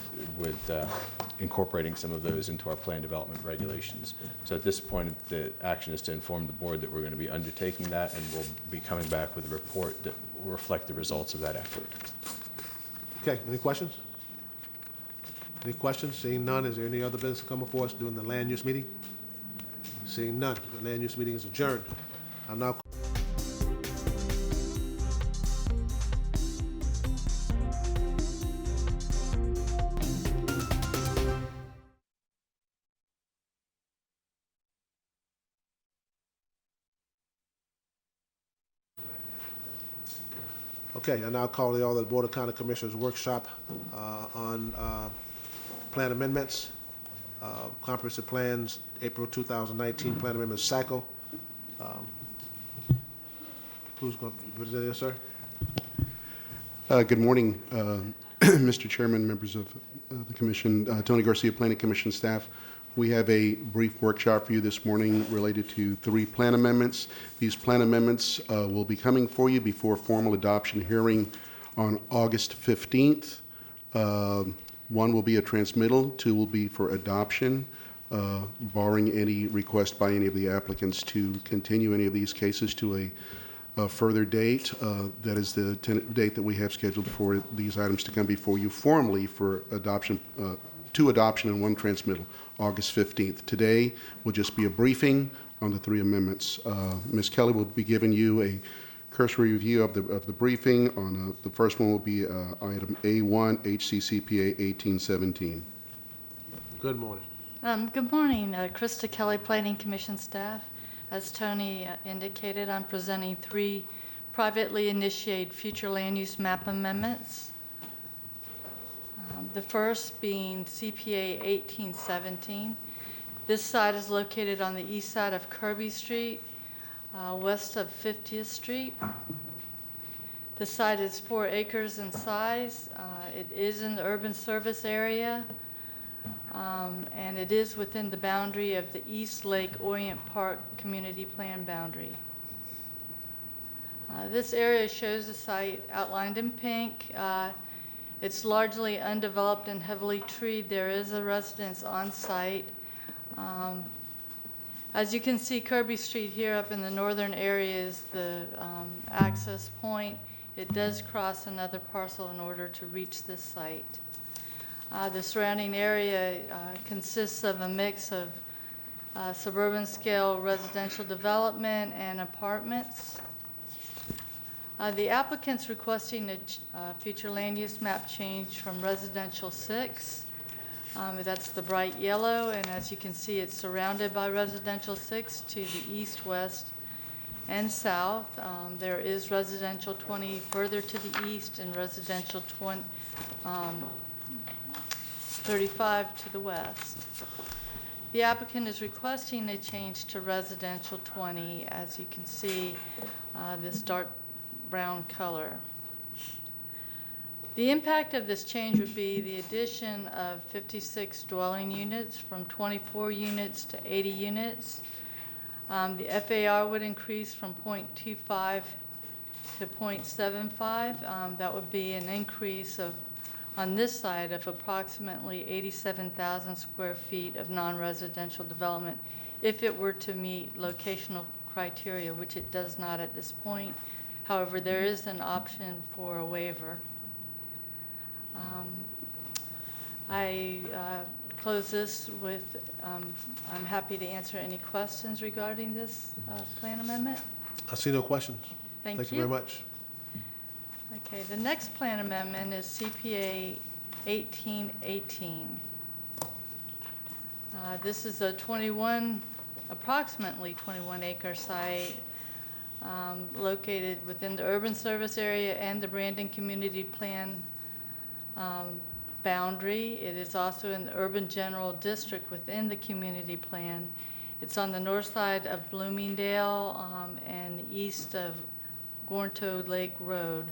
incorporating some of those into our plan development regulations. So at this point, the action is to inform the board that we're going to be undertaking that, and we'll be coming back with a report that will reflect the results of that effort. Okay, any questions? Any questions? Seeing none, is there any other business to come before us during the land use meeting? Seeing none, the land use meeting is adjourned. I'll now Okay, I now call the order of the Board of County Commissioners Workshop on plan amendments, comprehensive plans, April 2019 plan amendment cycle. Who's going to present this, sir? Good morning, Mr. Chairman, members of the Commission, Tony Garcia, Planning Commission staff. We have a brief workshop for you this morning related to 3 plan amendments. These plan amendments will be coming for you before formal adoption hearing on August 15th. 1 will be a transmittal, 2 will be for adoption, barring any request by any of the applicants to continue any of these cases to a further date. That is the date that we have scheduled for these items to come before you formally for adoption, 2 adoption and 1 transmittal, August 15th. Today will just be a briefing on the 3 amendments. Ms. Kelly will be giving you a cursory review of the briefing. On the first one will be item A1, HCCPA 1817. Good morning. Good morning, Krista Kelly, Planning Commission staff. As Tony indicated, I'm presenting 3 privately initiated future land use map amendments. The first being CPA 1817. This site is located on the east side of Kirby Street, west of 50th Street. The site is 4 acres in size. It is in the urban service area, and it is within the boundary of the East Lake Orient Park Community Plan boundary. This area shows the site outlined in pink. It's largely undeveloped and heavily treed. There is a residence on site. As you can see, Kirby Street here up in the northern area is the access point. It does cross another parcel in order to reach this site. The surrounding area consists of a mix of suburban scale residential development and apartments. The applicant's requesting a future land use map change from residential 6. That's the bright yellow, and as you can see, it's surrounded by residential 6 to the east, west, and south. There is residential 20 further to the east and residential 35 to the west. The applicant is requesting a change to residential 20, as you can see, this dark brown color. The impact of this change would be the addition of 56 dwelling units from 24 units to 80 units. The FAR would increase from 0.25 to 0.75. That would be an increase of, on this side, of approximately 87,000 square feet of non-residential development if it were to meet locational criteria, which it does not at this point. However, there is an option for a waiver. I close this with, I'm happy to answer any questions regarding this plan amendment. I see no questions. Thank you very much. Okay, the next plan amendment is CPA 1818. This is a approximately 21 acre site located within the urban service area and the Brandon Community Plan boundary. It is also in the urban general district within the community plan. It's on the north side of Bloomingdale and east of Gornto Lake Road.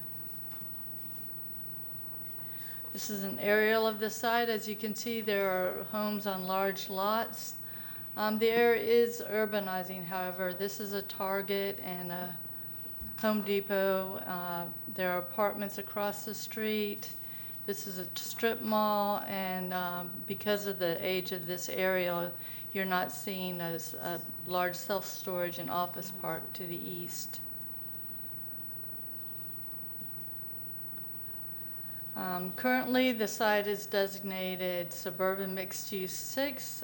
This is an aerial of the site. As you can see, there are homes on large lots. The area is urbanizing, however. This is a Target and a Home Depot. There are apartments across the street. This is a strip mall, and because of the age of this area, you're not seeing a large self-storage and office park to the east. Currently, the site is designated suburban mixed-use 6,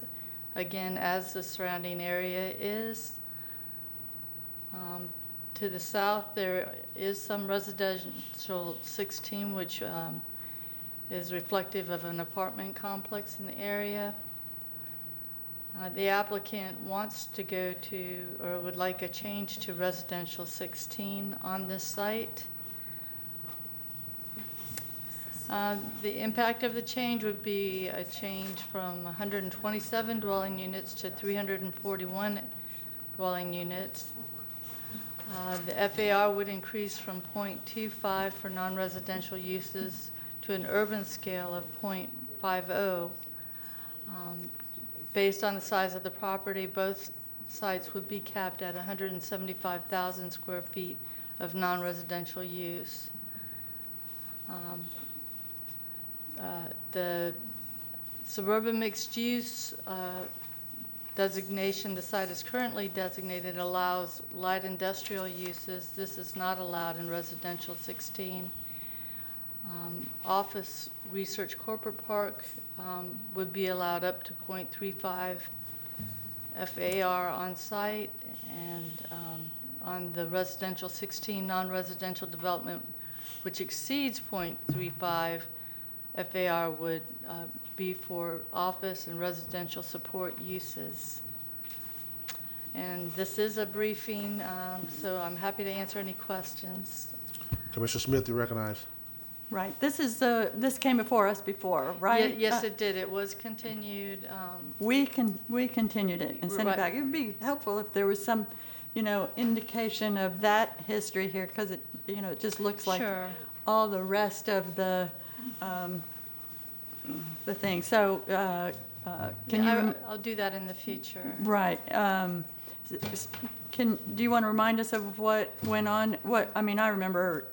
again, as the surrounding area is. To the south, there is some residential 16, which is reflective of an apartment complex in the area. The applicant wants to go to, or would like a change to residential 16 on this site. The impact of the change would be a change from 127 dwelling units to 341 dwelling units. The FAR would increase from 0.25 for non-residential uses to an urban scale of 0.50. Based on the size of the property, both sites would be capped at 175,000 square feet of non-residential use. The suburban mixed use designation, the site is currently designated, allows light industrial uses. This is not allowed in residential 16. Office Research Corporate Park would be allowed up to 0.35 FAR on site, and on the residential 16 non-residential development, which exceeds 0.35 FAR, would be for office and residential support uses. And this is a briefing, so I'm happy to answer any questions. Commissioner Smith, you recognize. Right. This came before us before, right? Yes, it did. It was continued. We continued it and sent it back. It would be helpful if there was some, indication of that history here, because it just looks like all the rest of the thing. So, I'll do that in the future. Right. Do you want to remind us of what went on? I remember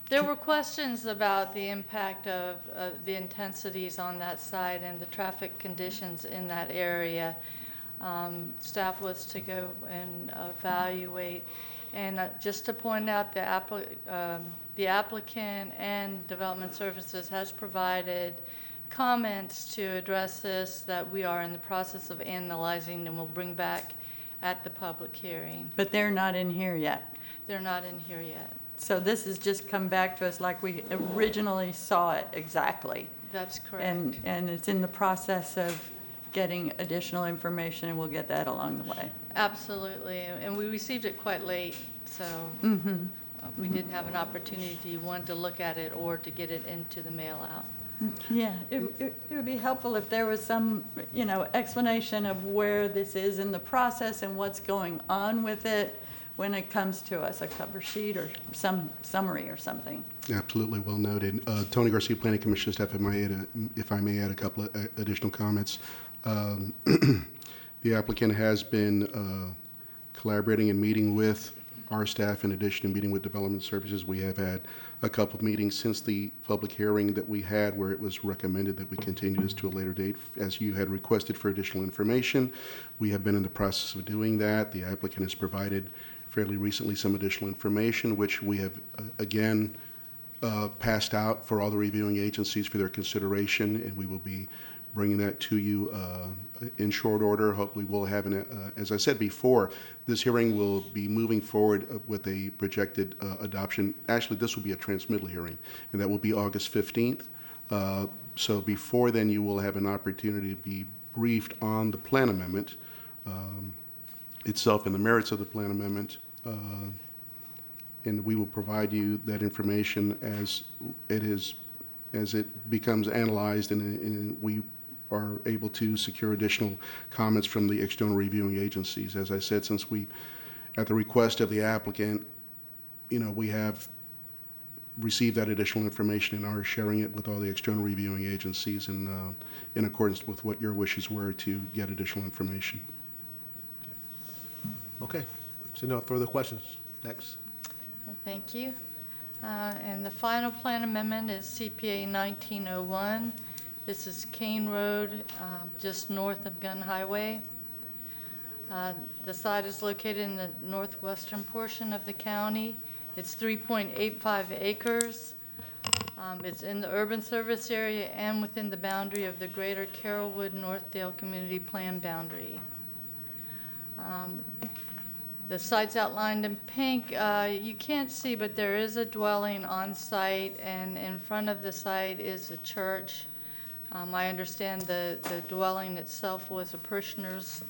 there were questions about the impact of the intensities on that site and the traffic conditions in that area. Staff was to go and evaluate. And just to point out, the applicant and Development Services has provided comments to address this that we are in the process of analyzing and will bring back at the public hearing. But they're not in here yet. They're not in here yet. So this has just come back to us like we originally saw it exactly. That's correct. And it's in the process of getting additional information, and we'll get that along the way. Absolutely. And we received it quite late, so we didn't have an opportunity, one, to look at it or to get it into the mail out. Yeah, it would be helpful if there was some, explanation of where this is in the process and what's going on with it when it comes to us, a cover sheet or some summary or something. Absolutely, well noted. Tony Garcia, Planning Commission staff, if I may add a couple of additional comments. The applicant has been collaborating and meeting with our staff. In addition to meeting with Development Services, we have had a couple of meetings since the public hearing that we had, where it was recommended that we continue this to a later date, as you had requested for additional information. We have been in the process of doing that. The applicant has provided fairly recently some additional information, which we have again passed out for all the reviewing agencies for their consideration, and we will be bringing that to you in short order. Hopefully we'll have, as I said before, this hearing will be moving forward with a projected adoption. Actually, this will be a transmittal hearing, and that will be August 15th. So before then, you will have an opportunity to be briefed on the plan amendment itself and the merits of the plan amendment. And we will provide you that information as it becomes analyzed, and we are able to secure additional comments from the external reviewing agencies. As I said, since we, at the request of the applicant, we have received that additional information and are sharing it with all the external reviewing agencies in accordance with what your wishes were to get additional information. Okay. So no further questions. Next. Thank you. And the final plan amendment is CPA 1901. This is Kane Road, just north of Gun Highway. The site is located in the northwestern portion of the county. It's 3.85 acres. It's in the urban service area and within the boundary of the greater Carrollwood-Northdale Community Plan boundary. The site's outlined in pink. You can't see, but there is a dwelling on site, and in front of the site is a church. I understand the dwelling itself was a parishioner's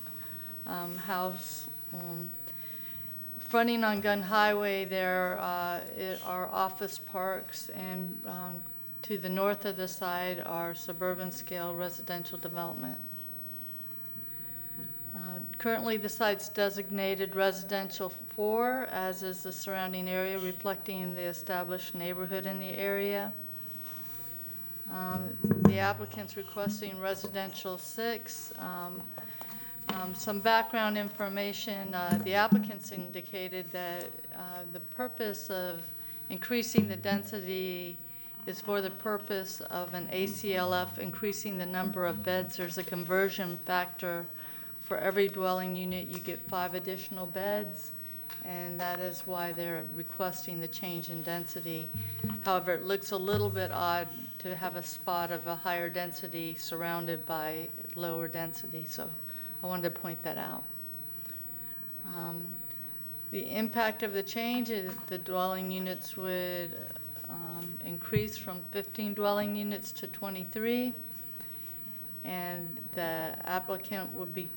house. Fronting on Gun Highway, there are office parks, and to the north of the site are suburban-scale residential development. Currently, the site's designated residential 4, as is the surrounding area, reflecting the established neighborhood in the area. The applicant's requesting residential 6. Some background information. The applicants indicated that the purpose of increasing the density is for the purpose of an ACLF, increasing the number of beds. There's a conversion factor. For every dwelling unit, you get 5 additional beds, and that is why they're requesting the change in density. However, it looks a little bit odd to have a spot of a higher density surrounded by lower density, so I wanted to point that out. The impact of the change is the dwelling units would increase from 15 dwelling units to 23, and the applicant would be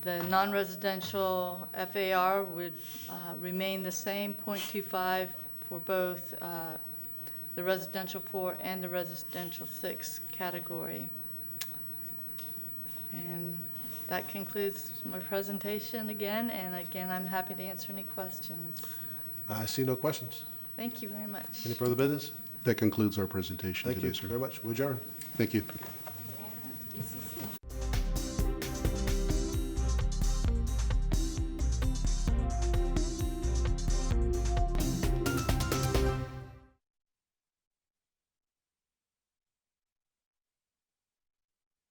the non-residential FAR would remain the same, 0.25 for both the residential 4 and the residential 6 category. And that concludes my presentation again, and again, I'm happy to answer any questions. I see no questions. Thank you very much. Any further business? That concludes our presentation Thank today, you sir. very much. We adjourn. Thank you. Is this